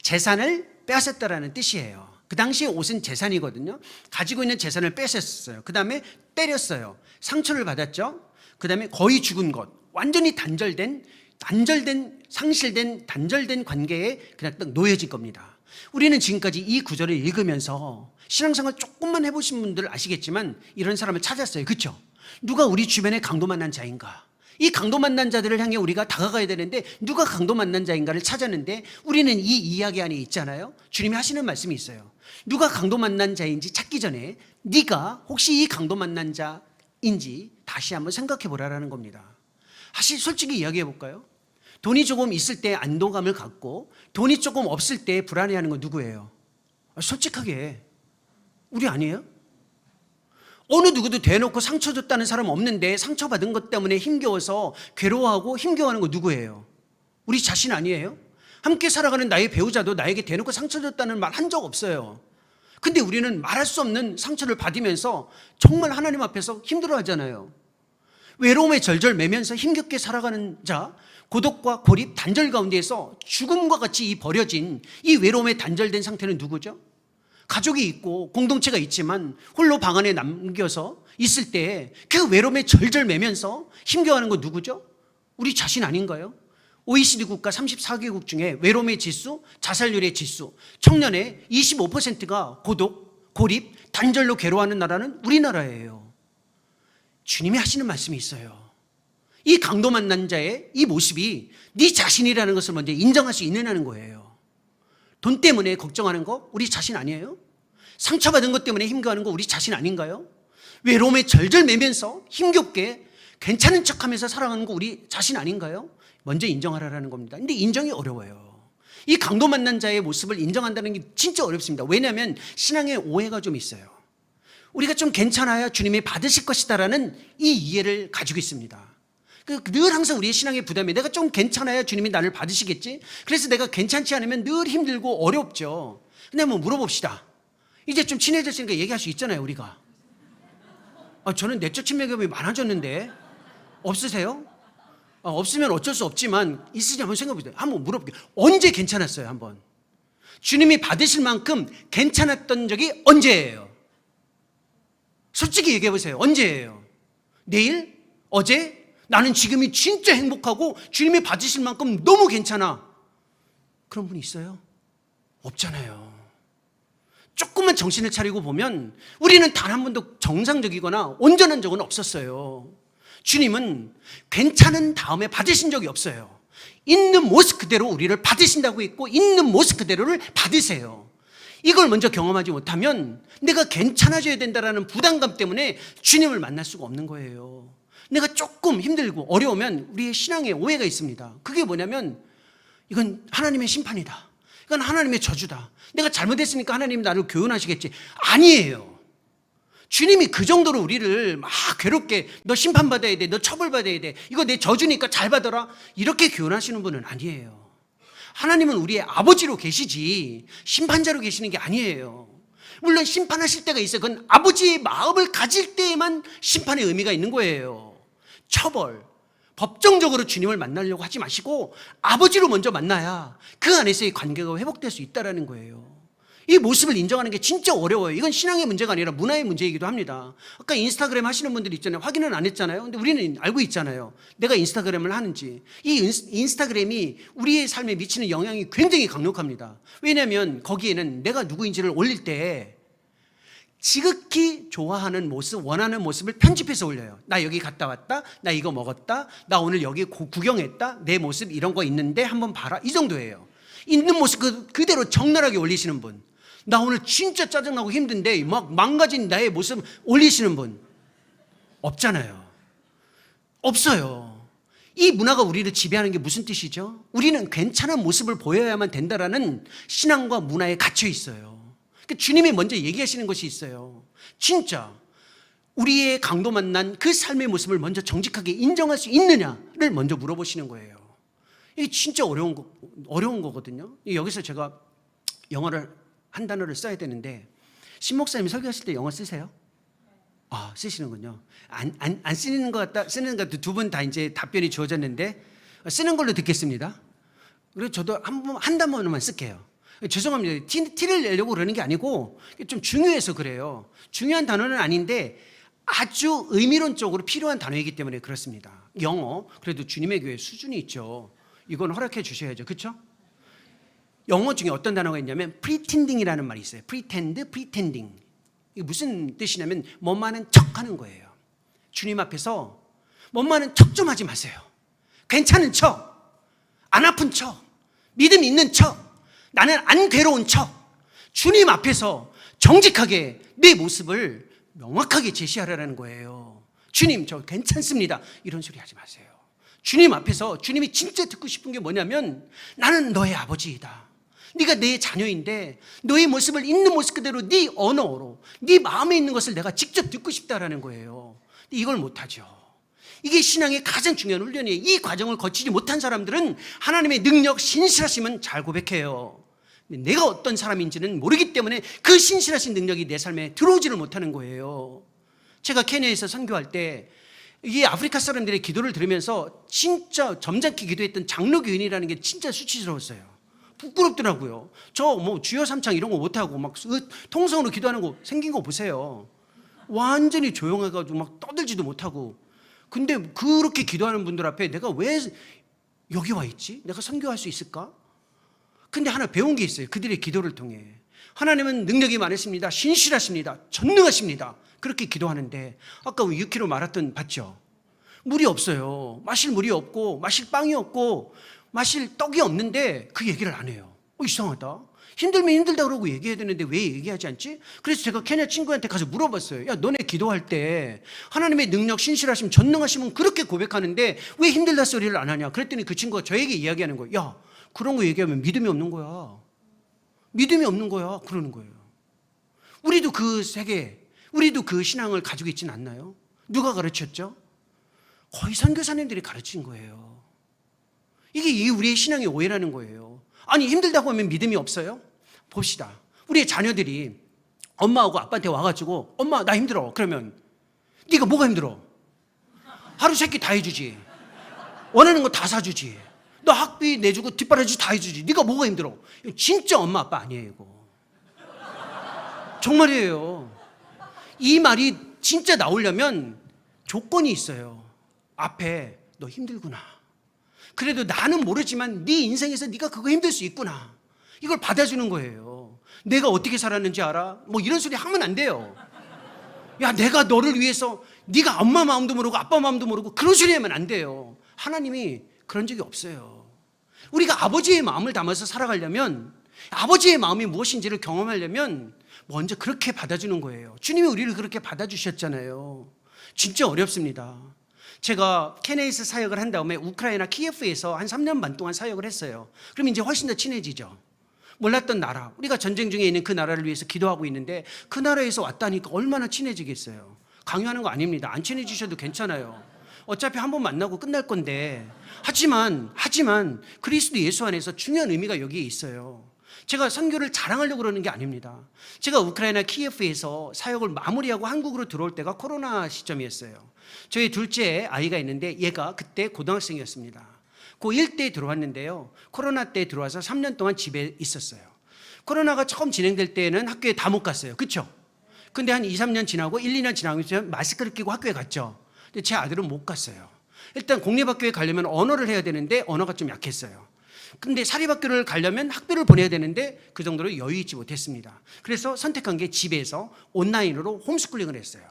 재산을 빼앗았다라는 뜻이에요. 그 당시에 옷은 재산이거든요. 가지고 있는 재산을 뺏었어요. 그 다음에 때렸어요. 상처를 받았죠. 그 다음에 거의 죽은 것, 완전히 상실된 단절된 관계에 그냥 딱 놓여진 겁니다. 우리는 지금까지 이 구절을 읽으면서 신앙생활 조금만 해보신 분들 아시겠지만 이런 사람을 찾았어요. 그렇죠? 누가 우리 주변에 강도 만난 자인가? 이 강도 만난 자들을 향해 우리가 다가가야 되는데 누가 강도 만난 자인가를 찾았는데 우리는 이 이야기 안에 있잖아요. 주님이 하시는 말씀이 있어요. 누가 강도 만난 자인지 찾기 전에 네가 혹시 이 강도 만난 자인지 다시 한번 생각해 보라라는 겁니다. 사실 솔직히 이야기해 볼까요? 돈이 조금 있을 때 안도감을 갖고 돈이 조금 없을 때 불안해하는 건 누구예요? 솔직하게 우리 아니에요? 어느 누구도 대놓고 상처 줬다는 사람 없는데 상처받은 것 때문에 힘겨워서 괴로워하고 힘겨워하는 거 누구예요? 우리 자신 아니에요? 함께 살아가는 나의 배우자도 나에게 대놓고 상처 줬다는 말 한 적 없어요. 근데 우리는 말할 수 없는 상처를 받으면서 정말 하나님 앞에서 힘들어하잖아요. 외로움에 절절 매면서 힘겹게 살아가는 자, 고독과 고립, 단절 가운데에서 죽음과 같이 이 버려진 이 외로움에 단절된 상태는 누구죠? 가족이 있고 공동체가 있지만 홀로 방 안에 남겨서 있을 때 그 외로움에 절절 매면서 힘겨워하는 건 누구죠? 우리 자신 아닌가요? OECD 국가 34개국 중에 외로움의 지수, 자살률의 지수, 청년의 25%가 고독, 고립, 단절로 괴로워하는 나라는 우리나라예요. 주님이 하시는 말씀이 있어요. 이 강도 만난 자의 이 모습이 네 자신이라는 것을 먼저 인정할 수 있느냐는 거예요. 돈 때문에 걱정하는 거 우리 자신 아니에요? 상처받은 것 때문에 힘겨워하는 거 우리 자신 아닌가요? 외로움에 절절 매면서 힘겹게 괜찮은 척하면서 살아가는 거 우리 자신 아닌가요? 먼저 인정하라는 겁니다. 근데 인정이 어려워요. 이 강도 만난 자의 모습을 인정한다는 게 진짜 어렵습니다. 왜냐하면 신앙에 오해가 좀 있어요. 우리가 좀 괜찮아야 주님이 받으실 것이다라는 이 이해를 가지고 있습니다. 늘 항상 우리의 신앙의 부담이 내가 좀 괜찮아야 주님이 나를 받으시겠지? 그래서 내가 괜찮지 않으면 늘 힘들고 어렵죠. 근데 한번 물어봅시다. 이제 좀 친해졌으니까 얘기할 수 있잖아요, 우리가. 저는 내적 친밀감이 많아졌는데 없으세요? 없으면 어쩔 수 없지만 있으시 한번 생각해보세요. 한번 물어볼게요. 언제 괜찮았어요, 한번? 주님이 받으실 만큼 괜찮았던 적이 언제예요? 솔직히 얘기해보세요. 언제예요? 내일? 어제? 나는 지금이 진짜 행복하고 주님이 받으실 만큼 너무 괜찮아. 그런 분이 있어요? 없잖아요. 조금만 정신을 차리고 보면 우리는 단 한 번도 정상적이거나 온전한 적은 없었어요. 주님은 괜찮은 다음에 받으신 적이 없어요. 있는 모습 그대로 우리를 받으신다고 했고 있는 모습 그대로를 받으세요. 이걸 먼저 경험하지 못하면 내가 괜찮아져야 된다는 부담감 때문에 주님을 만날 수가 없는 거예요. 내가 조금 힘들고 어려우면 우리의 신앙에 오해가 있습니다. 그게 뭐냐면 이건 하나님의 심판이다. 이건 하나님의 저주다. 내가 잘못했으니까 하나님이 나를 교훈하시겠지. 아니에요. 주님이 그 정도로 우리를 막 괴롭게 너 심판받아야 돼. 너 처벌받아야 돼. 이거 내 저주니까 잘 받아라. 이렇게 교훈하시는 분은 아니에요. 하나님은 우리의 아버지로 계시지 심판자로 계시는 게 아니에요. 물론 심판하실 때가 있어요. 그건 아버지의 마음을 가질 때에만 심판의 의미가 있는 거예요. 처벌, 법정적으로 주님을 만나려고 하지 마시고 아버지로 먼저 만나야 그 안에서의 관계가 회복될 수 있다는 거예요. 이 모습을 인정하는 게 진짜 어려워요. 이건 신앙의 문제가 아니라 문화의 문제이기도 합니다. 아까 인스타그램 하시는 분들 있잖아요. 확인은 안 했잖아요. 근데 우리는 알고 있잖아요. 내가 인스타그램을 하는지. 이 인스타그램이 우리의 삶에 미치는 영향이 굉장히 강력합니다. 왜냐하면 거기에는 내가 누구인지를 올릴 때 지극히 좋아하는 모습, 원하는 모습을 편집해서 올려요. 나 여기 갔다 왔다, 나 이거 먹었다, 나 오늘 여기 구경했다, 내 모습 이런 거 있는데 한번 봐라, 이 정도예요. 있는 모습 그대로 적나라하게 올리시는 분, 나 오늘 진짜 짜증나고 힘든데 막 망가진 나의 모습 올리시는 분 없잖아요. 없어요. 이 문화가 우리를 지배하는 게 무슨 뜻이죠? 우리는 괜찮은 모습을 보여야만 된다라는 신앙과 문화에 갇혀 있어요. 주님이 먼저 얘기하시는 것이 있어요. 진짜 우리의 강도 만난 그 삶의 모습을 먼저 정직하게 인정할 수 있느냐를 먼저 물어보시는 거예요. 이게 진짜 어려운 거거든요. 여기서 제가 영어를 한 단어를 써야 되는데, 신 목사님이 설교하실 때 영어 쓰세요? 아, 쓰시는군요. 안 쓰는 것 같다, 쓰는 것 같다. 두 분 다 이제 답변이 주어졌는데 쓰는 걸로 듣겠습니다. 그리고 저도 한 단어만 쓸게요. 죄송합니다. 티를 내려고 그러는 게 아니고 좀 중요해서 그래요. 중요한 단어는 아닌데 아주 의미론적으로 필요한 단어이기 때문에 그렇습니다. 영어, 그래도 주님의 교회 수준이 있죠. 이건 허락해 주셔야죠. 그렇죠? 영어 중에 어떤 단어가 있냐면 pretending이라는 말이 있어요. pretending. 이게 무슨 뜻이냐면 뭐만한 척하는 거예요. 주님 앞에서 뭐만한 척 좀 하지 마세요. 괜찮은 척, 안 아픈 척, 믿음 있는 척, 나는 안 괴로운 척, 주님 앞에서 정직하게 내 모습을 명확하게 제시하라는 거예요. 주님, 저 괜찮습니다, 이런 소리 하지 마세요. 주님 앞에서 주님이 진짜 듣고 싶은 게 뭐냐면 나는 너의 아버지이다, 네가 내 자녀인데 너의 모습을 있는 모습 그대로 네 언어로 네 마음에 있는 것을 내가 직접 듣고 싶다라는 거예요. 이걸 못하죠. 이게 신앙의 가장 중요한 훈련이에요. 이 과정을 거치지 못한 사람들은 하나님의 능력, 신실하심은 잘 고백해요. 내가 어떤 사람인지는 모르기 때문에 그 신실하신 능력이 내 삶에 들어오지를 못하는 거예요. 제가 케냐에서 선교할 때 이 아프리카 사람들의 기도를 들으면서 진짜 점잖게 기도했던 장로 교인이라는 게 진짜 수치스러웠어요. 부끄럽더라고요. 저 뭐 주여 삼창 이런 거 못하고 막 통성으로 기도하는 거 생긴 거 보세요. 완전히 조용해가지고 막 떠들지도 못하고. 근데 그렇게 기도하는 분들 앞에 내가 왜 여기 와 있지? 내가 선교할 수 있을까? 근데 하나 배운 게 있어요. 그들의 기도를 통해. 하나님은 능력이 많으십니다. 신실하십니다. 전능하십니다. 그렇게 기도하는데 아까 6km 마라톤 봤죠? 물이 없어요. 마실 물이 없고 마실 빵이 없고 마실 떡이 없는데 그 얘기를 안 해요. 이상하다. 힘들면 힘들다 그러고 얘기해야 되는데 왜 얘기하지 않지? 그래서 제가 케냐 친구한테 가서 물어봤어요. 야, 너네 기도할 때 하나님의 능력, 신실하심, 전능하심은 그렇게 고백하는데 왜 힘들다 소리를 안 하냐? 그랬더니 그 친구가 저에게 이야기하는 거예요. 야, 그런 거 얘기하면 믿음이 없는 거야. 믿음이 없는 거야. 그러는 거예요. 우리도 그 세계, 우리도 그 신앙을 가지고 있지는 않나요? 누가 가르쳤죠? 거의 선교사님들이 가르친 거예요. 이게 우리의 신앙의 오해라는 거예요. 아니, 힘들다고 하면 믿음이 없어요? 봅시다. 우리의 자녀들이 엄마하고 아빠한테 와가지고 엄마 나 힘들어. 그러면 네가 뭐가 힘들어? 하루 세끼 다 해주지. 원하는 거 다 사주지. 너 학비 내주고 뒷바라지 다 해주지. 네가 뭐가 힘들어? 진짜 엄마 아빠 아니에요 이거. 정말이에요. 이 말이 진짜 나오려면 조건이 있어요. 앞에 너 힘들구나. 그래도 나는 모르지만 네 인생에서 네가 그거 힘들 수 있구나. 이걸 받아주는 거예요. 내가 어떻게 살았는지 알아? 뭐 이런 소리 하면 안 돼요. 야, 내가 너를 위해서 네가 엄마 마음도 모르고 아빠 마음도 모르고 그런 소리 하면 안 돼요. 하나님이 그런 적이 없어요. 우리가 아버지의 마음을 담아서 살아가려면, 아버지의 마음이 무엇인지를 경험하려면 먼저 그렇게 받아주는 거예요. 주님이 우리를 그렇게 받아주셨잖아요. 진짜 어렵습니다. 제가 케냐에서 사역을 한 다음에 우크라이나 키예프에서 한 3년 반 동안 사역을 했어요. 그럼 이제 훨씬 더 친해지죠. 몰랐던 나라, 우리가 전쟁 중에 있는 그 나라를 위해서 기도하고 있는데 그 나라에서 왔다니까 얼마나 친해지겠어요. 강요하는 거 아닙니다. 안 친해지셔도 괜찮아요. 어차피 한 번 만나고 끝날 건데. 하지만 그리스도 예수 안에서 중요한 의미가 여기에 있어요. 제가 선교를 자랑하려고 그러는 게 아닙니다. 제가 우크라이나 키예프에서 사역을 마무리하고 한국으로 들어올 때가 코로나 시점이었어요. 저희 둘째 아이가 있는데 얘가 그때 고등학생이었습니다. 고1 때 들어왔는데요. 코로나 때 들어와서 3년 동안 집에 있었어요. 코로나가 처음 진행될 때는 학교에 다 못 갔어요. 그렇죠? 근데 한 2, 3년 지나고 1, 2년 지나고 마스크를 끼고 학교에 갔죠. 근데 제 아들은 못 갔어요. 일단 공립학교에 가려면 언어를 해야 되는데 언어가 좀 약했어요. 근데 사립학교를 가려면 학비를 보내야 되는데 그 정도로 여유 있지 못했습니다. 그래서 선택한 게 집에서 온라인으로 홈스쿨링을 했어요.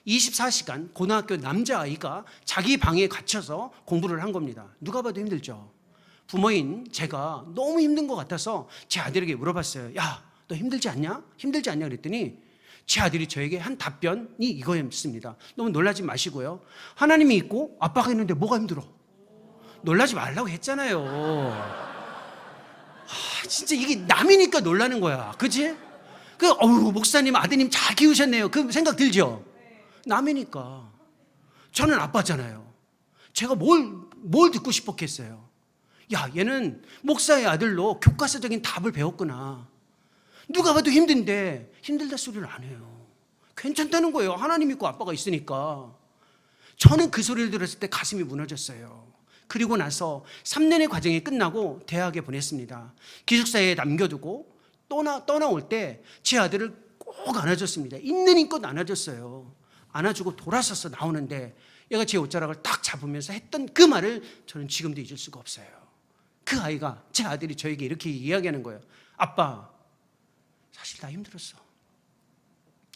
24시간 고등학교 남자아이가 자기 방에 갇혀서 공부를 한 겁니다. 누가 봐도 힘들죠. 부모인 제가 너무 힘든 것 같아서 제 아들에게 물어봤어요. 야, 너 힘들지 않냐? 힘들지 않냐? 그랬더니 제 아들이 저에게 한 답변이 이거였습니다. 너무 놀라지 마시고요. 하나님이 있고 아빠가 있는데 뭐가 힘들어? 놀라지 말라고 했잖아요. 진짜 이게 남이니까 놀라는 거야. 그치? 목사님 아드님 잘 키우셨네요. 그 생각 들죠? 남이니까. 저는 아빠잖아요. 제가 뭘 듣고 싶었겠어요? 야, 얘는 목사의 아들로 교과서적인 답을 배웠구나. 누가 봐도 힘든데 힘들다 소리를 안 해요. 괜찮다는 거예요. 하나님 있고 아빠가 있으니까. 저는 그 소리를 들었을 때 가슴이 무너졌어요. 그리고 나서 3년의 과정이 끝나고 대학에 보냈습니다. 기숙사에 남겨두고 떠나올 때 제 아들을 꼭 안아줬습니다. 있는 힘껏 안아줬어요. 안아주고 돌아서서 나오는데 얘가 제 옷자락을 딱 잡으면서 했던 그 말을 저는 지금도 잊을 수가 없어요. 그 아이가, 제 아들이 저에게 이렇게 이야기하는 거예요. 아빠, 사실 나 힘들었어.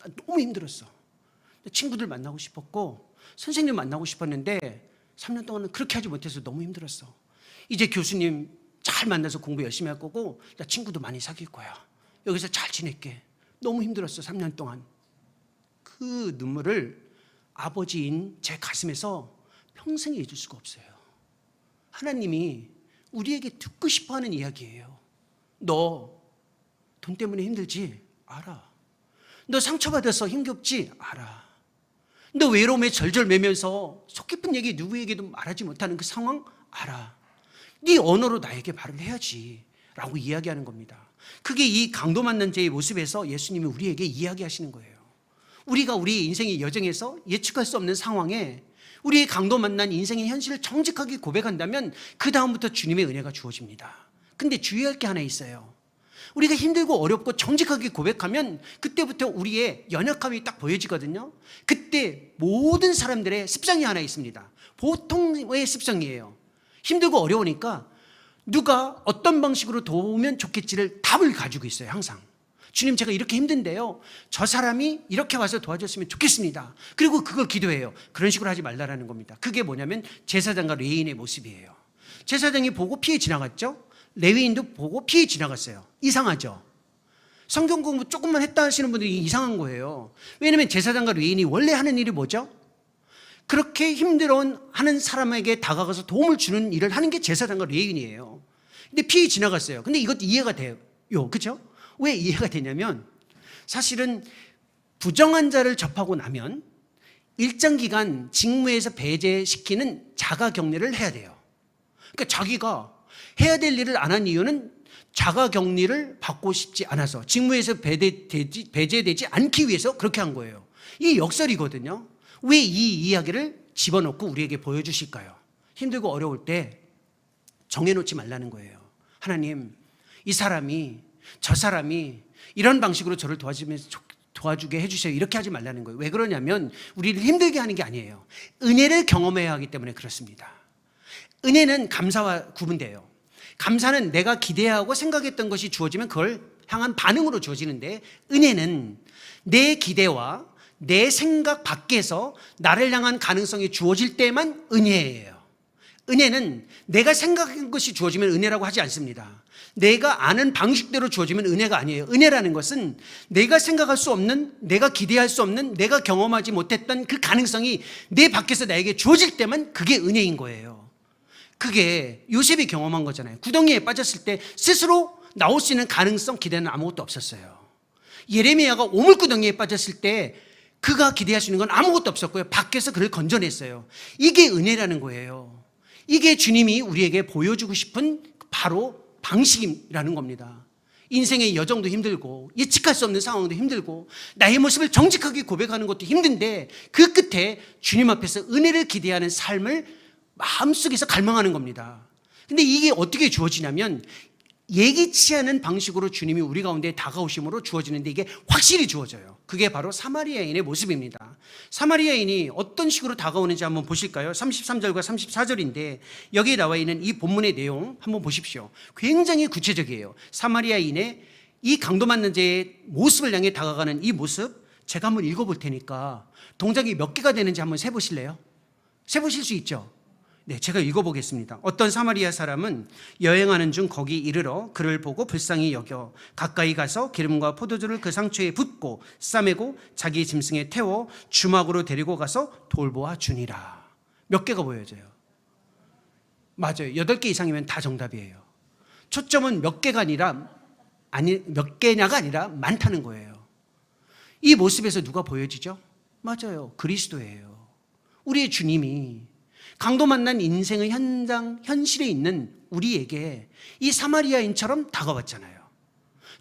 나 너무 힘들었어. 친구들 만나고 싶었고 선생님 만나고 싶었는데 3년 동안은 그렇게 하지 못해서 너무 힘들었어. 이제 교수님 잘 만나서 공부 열심히 할 거고 나 친구도 많이 사귈 거야. 여기서 잘 지낼게. 너무 힘들었어 3년 동안. 그 눈물을 아버지인 제 가슴에서 평생 잊을 수가 없어요. 하나님이 우리에게 듣고 싶어하는 이야기예요. 너 돈 때문에 힘들지? 알아. 너 상처받아서 힘겹지? 알아. 너 외로움에 절절매면서 속 깊은 얘기 누구에게도 말하지 못하는 그 상황? 알아. 네 언어로 나에게 말을 해야지 라고 이야기하는 겁니다. 그게 이 강도 만난 자의 모습에서 예수님이 우리에게 이야기하시는 거예요. 우리가 우리 인생의 여정에서 예측할 수 없는 상황에 우리의 강도 만난 인생의 현실을 정직하게 고백한다면 그 다음부터 주님의 은혜가 주어집니다. 근데 주의할 게 하나 있어요. 우리가 힘들고 어렵고 정직하게 고백하면 그때부터 우리의 연약함이 딱 보여지거든요. 그때 모든 사람들의 습성이 하나 있습니다. 보통의 습성이에요. 힘들고 어려우니까 누가 어떤 방식으로 도우면 좋겠지를 답을 가지고 있어요. 항상. 주님, 제가 이렇게 힘든데요, 저 사람이 이렇게 와서 도와줬으면 좋겠습니다. 그리고 그걸 기도해요. 그런 식으로 하지 말라는 겁니다. 그게 뭐냐면 제사장과 레위인의 모습이에요. 제사장이 보고 피해 지나갔죠. 레위인도 보고 피해 지나갔어요. 이상하죠? 성경 공부 조금만 했다 하시는 분들이 이상한 거예요. 왜냐하면 제사장과 레위인이 원래 하는 일이 뭐죠? 그렇게 힘들어온 하는 사람에게 다가가서 도움을 주는 일을 하는 게 제사장과 레위인이에요. 근데 피해 지나갔어요. 근데 이것도 이해가 돼요. 그렇죠? 왜 이해가 되냐면 사실은 부정한 자를 접하고 나면 일정 기간 직무에서 배제시키는 자가격리를 해야 돼요. 그러니까 자기가 해야 될 일을 안 한 이유는 자가격리를 받고 싶지 않아서 직무에서 배제되지 않기 위해서 그렇게 한 거예요. 이 역설이거든요. 왜 이 이야기를 집어넣고 우리에게 보여주실까요? 힘들고 어려울 때 정해놓지 말라는 거예요. 하나님, 이 사람이 저 사람이 이런 방식으로 저를 도와주게 해주세요. 이렇게 하지 말라는 거예요. 왜 그러냐면 우리를 힘들게 하는 게 아니에요. 은혜를 경험해야 하기 때문에 그렇습니다. 은혜는 감사와 구분돼요. 감사는 내가 기대하고 생각했던 것이 주어지면 그걸 향한 반응으로 주어지는데, 은혜는 내 기대와 내 생각 밖에서 나를 향한 가능성이 주어질 때만 은혜예요. 은혜는 내가 생각한 것이 주어지면 은혜라고 하지 않습니다. 내가 아는 방식대로 주어지면 은혜가 아니에요. 은혜라는 것은 내가 생각할 수 없는, 내가 기대할 수 없는, 내가 경험하지 못했던 그 가능성이 내 밖에서 나에게 주어질 때만 그게 은혜인 거예요. 그게 요셉이 경험한 거잖아요. 구덩이에 빠졌을 때 스스로 나올 수 있는 가능성, 기대는 아무것도 없었어요. 예레미야가 오물구덩이에 빠졌을 때 그가 기대할 수 있는 건 아무것도 없었고요. 밖에서 그를 건져냈어요. 이게 은혜라는 거예요. 이게 주님이 우리에게 보여주고 싶은 바로 방식이라는 겁니다. 인생의 여정도 힘들고 예측할 수 없는 상황도 힘들고 나의 모습을 정직하게 고백하는 것도 힘든데 그 끝에 주님 앞에서 은혜를 기대하는 삶을 마음속에서 갈망하는 겁니다. 근데 이게 어떻게 주어지냐면 예기치 않은 방식으로 주님이 우리 가운데 다가오심으로 주어지는데 이게 확실히 주어져요. 그게 바로 사마리아인의 모습입니다. 사마리아인이 어떤 식으로 다가오는지 한번 보실까요? 33절과 34절인데 여기에 나와 있는 이 본문의 내용 한번 보십시오. 굉장히 구체적이에요. 사마리아인의 이 강도 맞는 자의 모습을 향해 다가가는 이 모습 제가 한번 읽어볼 테니까 동작이 몇 개가 되는지 한번 세보실래요? 세보실 수 있죠? 네, 제가 읽어보겠습니다. 어떤 사마리아 사람은 여행하는 중 거기 이르러 그를 보고 불쌍히 여겨 가까이 가서 기름과 포도주를 그 상처에 붓고 싸매고 자기 짐승에 태워 주막으로 데리고 가서 돌보아 주니라. 몇 개가 보여져요? 맞아요. 8개 이상이면 다 정답이에요. 초점은 몇 개가 아니라 몇 개냐가 아니라 많다는 거예요. 이 모습에서 누가 보여지죠? 맞아요. 그리스도예요. 우리의 주님이 강도 만난 인생의 현실에 있는 우리에게 이 사마리아인처럼 다가왔잖아요.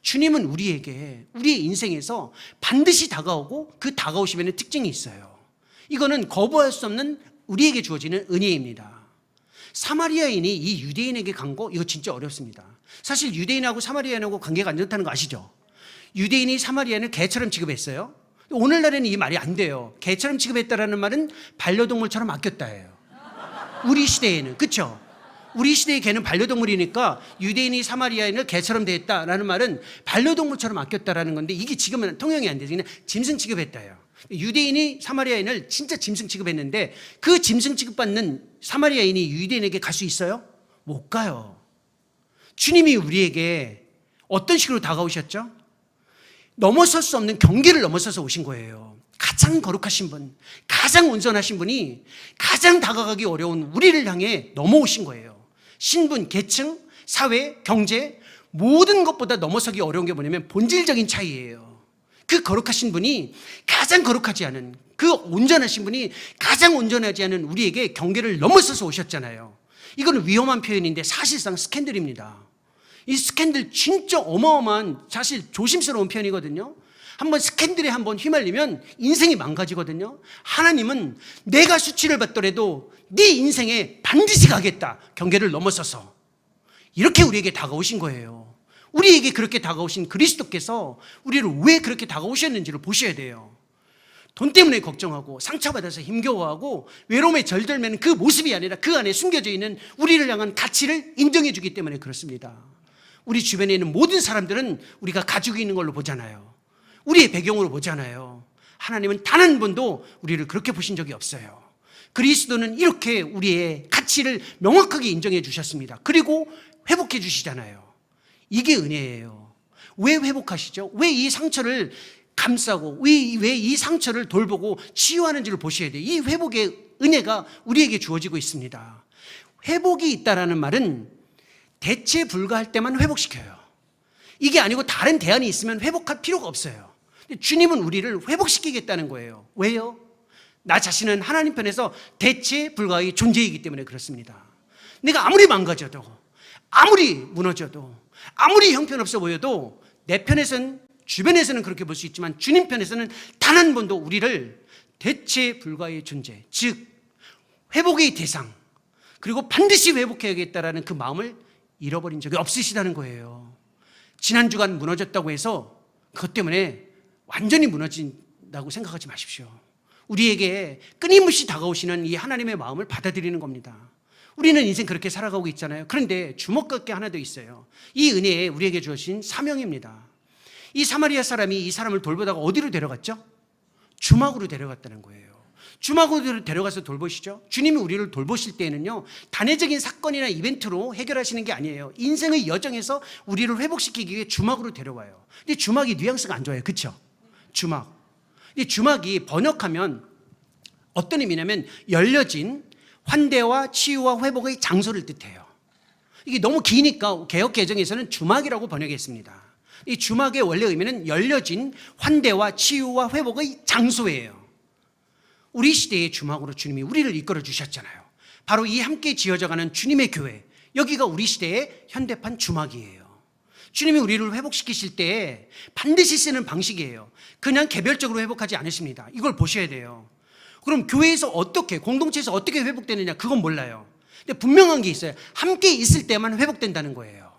주님은 우리에게 우리의 인생에서 반드시 다가오고 그 다가오심에는 특징이 있어요. 이거는 거부할 수 없는 우리에게 주어지는 은혜입니다. 사마리아인이 이 유대인에게 간 거 이거 진짜 어렵습니다. 사실 유대인하고 사마리아인하고 관계가 안 좋다는 거 아시죠? 유대인이 사마리아인을 개처럼 취급했어요. 오늘날에는 이 말이 안 돼요. 개처럼 취급했다라는 말은 반려동물처럼 아꼈다예요. 우리 시대에는, 그렇죠? 우리 시대의 개는 반려동물이니까 유대인이 사마리아인을 개처럼 대했다라는 말은 반려동물처럼 아꼈다라는 건데 이게 지금은 통용이 안 돼서 그냥 짐승 취급했다예요. 유대인이 사마리아인을 진짜 짐승 취급했는데 그 짐승 취급받는 사마리아인이 유대인에게 갈 수 있어요? 못 가요. 주님이 우리에게 어떤 식으로 다가오셨죠? 넘어설 수 없는 경계를 넘어서서 오신 거예요. 가장 거룩하신 분, 가장 온전하신 분이 가장 다가가기 어려운 우리를 향해 넘어오신 거예요. 신분, 계층, 사회, 경제 모든 것보다 넘어서기 어려운 게 뭐냐면 본질적인 차이예요. 그 거룩하신 분이 가장 거룩하지 않은, 그 온전하신 분이 가장 온전하지 않은 우리에게 경계를 넘어서서 오셨잖아요. 이거는 위험한 표현인데 사실상 스캔들입니다. 이 스캔들 진짜 어마어마한, 사실 조심스러운 표현이거든요. 한번 스캔들에 한번 휘말리면 인생이 망가지거든요. 하나님은 내가 수치를 받더라도 네 인생에 반드시 가겠다. 경계를 넘어서서 이렇게 우리에게 다가오신 거예요. 우리에게 그렇게 다가오신 그리스도께서 우리를 왜 그렇게 다가오셨는지를 보셔야 돼요. 돈 때문에 걱정하고 상처받아서 힘겨워하고 외로움에 절절매는 그 모습이 아니라 그 안에 숨겨져 있는 우리를 향한 가치를 인정해 주기 때문에 그렇습니다. 우리 주변에 있는 모든 사람들은 우리가 가지고 있는 걸로 보잖아요. 우리의 배경으로 보잖아요. 하나님은 단 한 번도 우리를 그렇게 보신 적이 없어요. 그리스도는 이렇게 우리의 가치를 명확하게 인정해 주셨습니다. 그리고 회복해 주시잖아요. 이게 은혜예요. 왜 회복하시죠? 왜 이 상처를 감싸고 왜 이 상처를 돌보고 치유하는지를 보셔야 돼요. 이 회복의 은혜가 우리에게 주어지고 있습니다. 회복이 있다라는 말은 대체 불가할 때만 회복시켜요. 이게 아니고 다른 대안이 있으면 회복할 필요가 없어요. 주님은 우리를 회복시키겠다는 거예요. 왜요? 나 자신은 하나님 편에서 대체 불가의 존재이기 때문에 그렇습니다. 내가 아무리 망가져도, 아무리 무너져도, 아무리 형편없어 보여도 내 편에서는, 주변에서는 그렇게 볼 수 있지만 주님 편에서는 단 한 번도 우리를 대체 불가의 존재, 즉 회복의 대상, 그리고 반드시 회복해야겠다라는 그 마음을 잃어버린 적이 없으시다는 거예요. 지난 주간 무너졌다고 해서 그것 때문에 완전히 무너진다고 생각하지 마십시오. 우리에게 끊임없이 다가오시는 이 하나님의 마음을 받아들이는 겁니다. 우리는 인생 그렇게 살아가고 있잖아요. 그런데 주목할 게 하나 더 있어요. 이 은혜에 우리에게 주어진 사명입니다. 이 사마리아 사람이 이 사람을 돌보다가 어디로 데려갔죠? 주막으로 데려갔다는 거예요. 주막으로 데려가서 돌보시죠. 주님이 우리를 돌보실 때에는요, 단회적인 사건이나 이벤트로 해결하시는 게 아니에요. 인생의 여정에서 우리를 회복시키기 위해 주막으로 데려와요. 근데 주막이 뉘앙스가 안 좋아요. 그렇죠? 주막. 근데 주막이 번역하면 어떤 의미냐면 열려진 환대와 치유와 회복의 장소를 뜻해요. 이게 너무 기니까 개역 개정에서는 주막이라고 번역했습니다. 이 주막의 원래 의미는 열려진 환대와 치유와 회복의 장소예요. 우리 시대의 주막으로 주님이 우리를 이끌어 주셨잖아요. 바로 이 함께 지어져가는 주님의 교회, 여기가 우리 시대의 현대판 주막이에요. 주님이 우리를 회복시키실 때 반드시 쓰는 방식이에요. 그냥 개별적으로 회복하지 않으십니다. 이걸 보셔야 돼요. 그럼 교회에서 어떻게, 공동체에서 어떻게 회복되느냐, 그건 몰라요. 근데 분명한 게 있어요. 함께 있을 때만 회복된다는 거예요.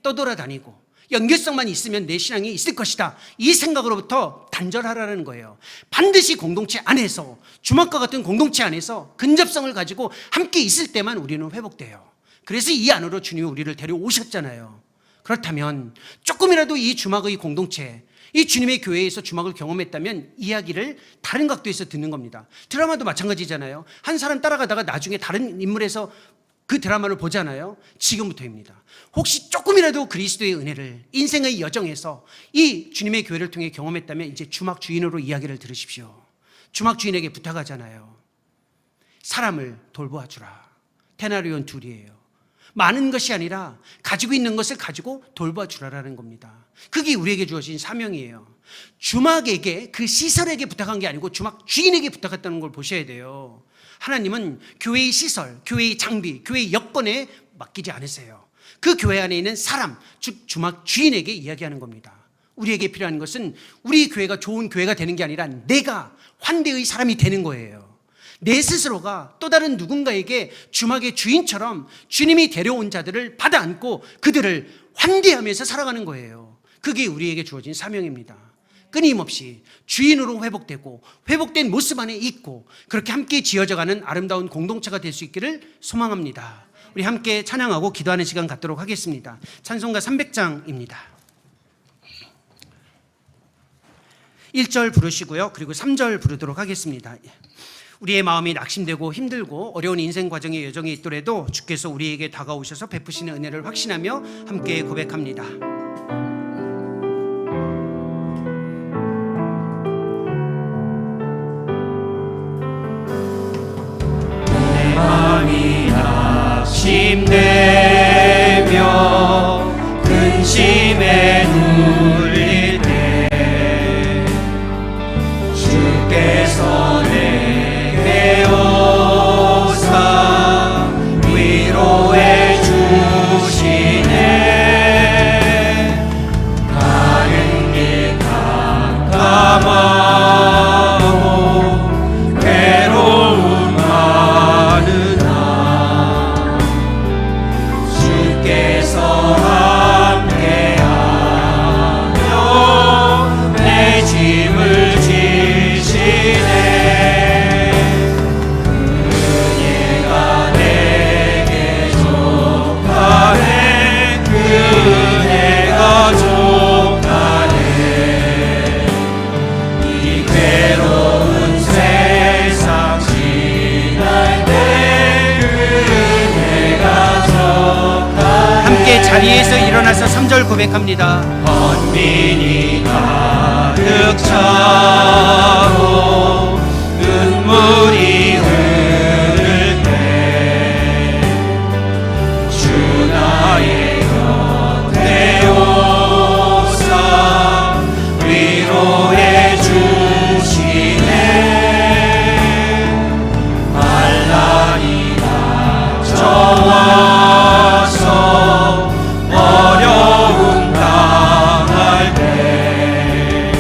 떠돌아다니고 연결성만 있으면 내 신앙이 있을 것이다, 이 생각으로부터 단절하라는 거예요. 반드시 공동체 안에서, 주막과 같은 공동체 안에서 근접성을 가지고 함께 있을 때만 우리는 회복돼요. 그래서 이 안으로 주님이 우리를 데려오셨잖아요. 그렇다면 조금이라도 이 주막의 공동체, 이 주님의 교회에서 주막을 경험했다면 이야기를 다른 각도에서 듣는 겁니다. 드라마도 마찬가지잖아요. 한 사람 따라가다가 나중에 다른 인물에서 그 드라마를 보잖아요. 지금부터입니다. 혹시 조금이라도 그리스도의 은혜를 인생의 여정에서 이 주님의 교회를 통해 경험했다면 이제 주막 주인으로 이야기를 들으십시오. 주막 주인에게 부탁하잖아요. 사람을 돌보아 주라. 데나리온 둘이에요. 많은 것이 아니라 가지고 있는 것을 가지고 돌보아 주라라는 겁니다. 그게 우리에게 주어진 사명이에요. 주막에게, 그 시설에게 부탁한 게 아니고 주막 주인에게 부탁했다는 걸 보셔야 돼요. 하나님은 교회의 시설, 교회의 장비, 교회의 여건에 맡기지 않으세요. 그 교회 안에 있는 사람, 즉 주막 주인에게 이야기하는 겁니다. 우리에게 필요한 것은 우리 교회가 좋은 교회가 되는 게 아니라 내가 환대의 사람이 되는 거예요. 내 스스로가 또 다른 누군가에게 주막의 주인처럼 주님이 데려온 자들을 받아 안고 그들을 환대하면서 살아가는 거예요. 그게 우리에게 주어진 사명입니다. 끊임없이 주인으로 회복되고 회복된 모습 안에 있고 그렇게 함께 지어져가는 아름다운 공동체가 될 수 있기를 소망합니다. 우리 함께 찬양하고 기도하는 시간 갖도록 하겠습니다. 찬송가 300장입니다. 1절 부르시고요. 그리고 3절 부르도록 하겠습니다. 우리의 마음이 낙심되고 힘들고 어려운 인생 과정의 여정이 있더라도 주께서 우리에게 다가오셔서 베푸시는 은혜를 확신하며 함께 고백합니다. 내 마음이 낙심되며 근심에 눌릴 때 주께서 내게 오사 위로해 주시네. 가는 길 깜깜하고 괴로움 많으나 주께서 함께하며 내 짐을 지시네. 그녀가 내게 족하네. 그녀가 족하네. 이 괴로운 세상 지날 때 그녀가 족하네. 함께 자리에서 일어나서 3절 고백합니다. 번민이 가득 차고 눈물이 흐를 때 주 나의 곁에 오사 위로해 주시네. 환난이 닥쳐와서 어려움 당할 때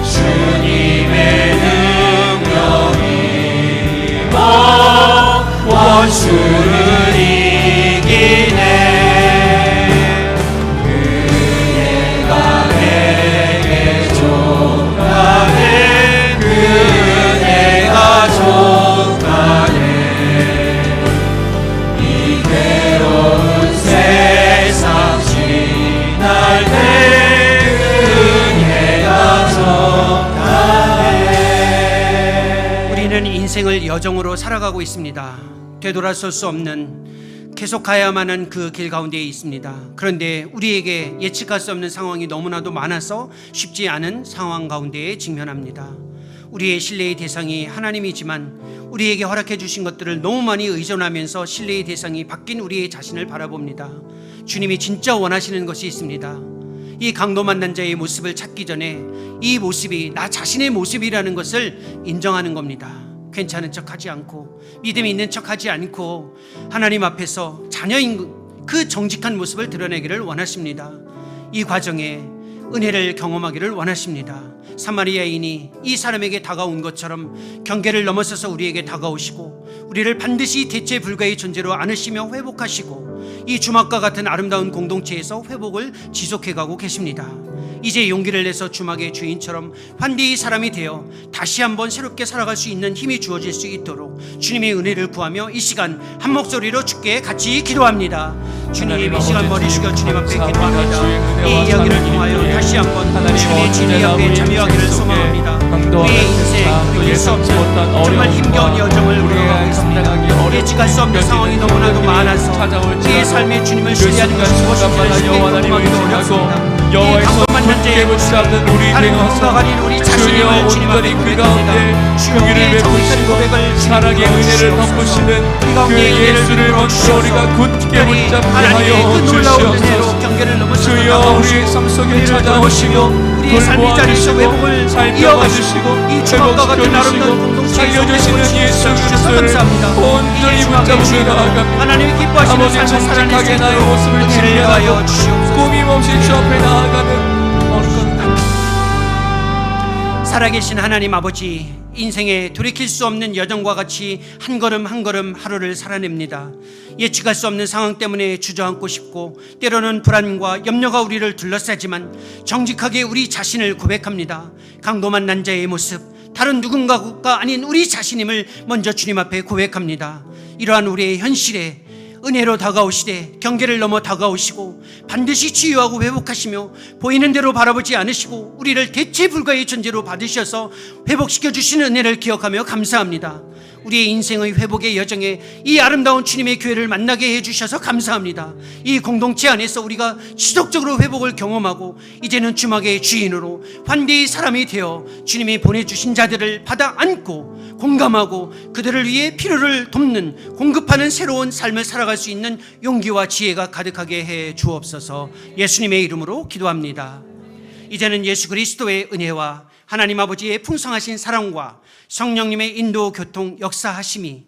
주님의 능력이 원수를 이기네. 그녀가 내게 족하네. 그녀가 족하네. 이 괴로운 세상 지날 때 그녀가 족하네. 우리는 인생을 여정으로 살아가고 있습니다. 되돌아설 수 없는, 계속 가야만 하는 그 길 가운데에 있습니다. 그런데 우리에게 예측할 수 없는 상황이 너무나도 많아서 쉽지 않은 상황 가운데에 직면합니다. 우리의 신뢰의 대상이 하나님이지만 우리에게 허락해 주신 것들을 너무 많이 의존하면서 신뢰의 대상이 바뀐 우리의 자신을 바라봅니다. 주님이 진짜 원하시는 것이 있습니다. 이 강도 만난 자의 모습을 찾기 전에 이 모습이 나 자신의 모습이라는 것을 인정하는 겁니다. 괜찮은 척하지 않고 믿음이 있는 척하지 않고 하나님 앞에서 자녀인 그 정직한 모습을 드러내기를 원하십니다. 이 과정에 은혜를 경험하기를 원하십니다. 사마리아인이 이 사람에게 다가온 것처럼 경계를 넘어서서 우리에게 다가오시고 우리를 반드시 대체 불가의 존재로 안으시며 회복하시고 이 주막과 같은 아름다운 공동체에서 회복을 지속해가고 계십니다. 이제 용기를 내서 주막의 주인처럼 환대의 사람이 되어 다시 한번 새롭게 살아갈 수 있는 힘이 주어질 수 있도록 주님의 은혜를 구하며 이 시간 한 목소리로 주께 같이 기도합니다. 주님, 이 시간 머리 숙여 주님 앞에 기도합니다. 이 이야기를 통하여 다시 한번 주님의 진리 앞에 참여하기를 소망합니다. 우리의 인생, 그릴 수 없는 정말 힘겨운 여정을 우려가고 있습니다. 예측할 수 없는 상황이 너무나도 많아서 우리의 삶에 주님을 신뢰하는 것이 무엇인지를 생각하기도 어렵습니다. 당분간 현재 다른 누군가 아닌 우리 자신임을 주님 앞에 고백합니다. 주님의 정직한 고백을 사랑의 은혜를 덮으시는 그 예수를 먼저 우리가 굳게 붙잡게 하여 주시옵소서. 주여 우리의 삶 속에 찾아오시고 우리의 삶의 자리에서 회복을 살펴봐주시고 이 주막과 같은 아름다운 공동체에서 살려주시는 예수 그리스도를 감사합니다. 온전히 붙잡으며 나아갑니다. 하나님이 기뻐하시는 아버지, 삶을 살아낼 수 정직하게 나의 있도록 모습을 은혜를 지혜하여 하여 주시옵소서. 꾸밈없이 주 앞에 나아가는 살아계신 하나님 아버지, 인생에 돌이킬 수 없는 여정과 같이 한 걸음 한 걸음 하루를 살아냅니다. 예측할 수 없는 상황 때문에 주저앉고 싶고 때로는 불안과 염려가 우리를 둘러싸지만 정직하게 우리 자신을 고백합니다. 강도만 난 자의 모습, 다른 누군가가 아닌 우리 자신임을 먼저 주님 앞에 고백합니다. 이러한 우리의 현실에 은혜로 다가오시되 경계를 넘어 다가오시고 반드시 치유하고 회복하시며 보이는 대로 바라보지 않으시고 우리를 대체 불가의 존재로 받으셔서 회복시켜 주시는 은혜를 기억하며 감사합니다. 우리의 인생의 회복의 여정에 이 아름다운 주님의 교회를 만나게 해주셔서 감사합니다. 이 공동체 안에서 우리가 지속적으로 회복을 경험하고 이제는 주막의 주인으로 환대의 사람이 되어 주님이 보내주신 자들을 받아 안고 공감하고 그들을 위해 필요를 돕는 공급하는 새로운 삶을 살아갈 수 있는 용기와 지혜가 가득하게 해 주옵소서. 예수님의 이름으로 기도합니다. 이제는 예수 그리스도의 은혜와 하나님 아버지의 풍성하신 사랑과 성령님의 인도 교통 역사하심이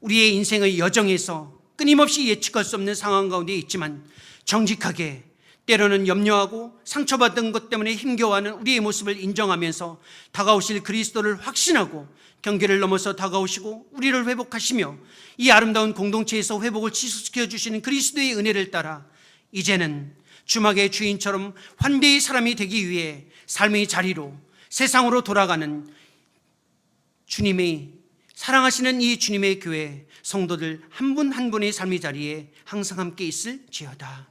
우리의 인생의 여정에서 끊임없이 예측할 수 없는 상황 가운데 있지만 정직하게 때로는 염려하고 상처받은 것 때문에 힘겨워하는 우리의 모습을 인정하면서 다가오실 그리스도를 확신하고 경계를 넘어서 다가오시고 우리를 회복하시며 이 아름다운 공동체에서 회복을 지속시켜 주시는 그리스도의 은혜를 따라 이제는 주막의 주인처럼 환대의 사람이 되기 위해 삶의 자리로 세상으로 돌아가는 주님의 사랑하시는 이 주님의 교회 성도들 한 분 한 분의 삶의 자리에 항상 함께 있을지어다.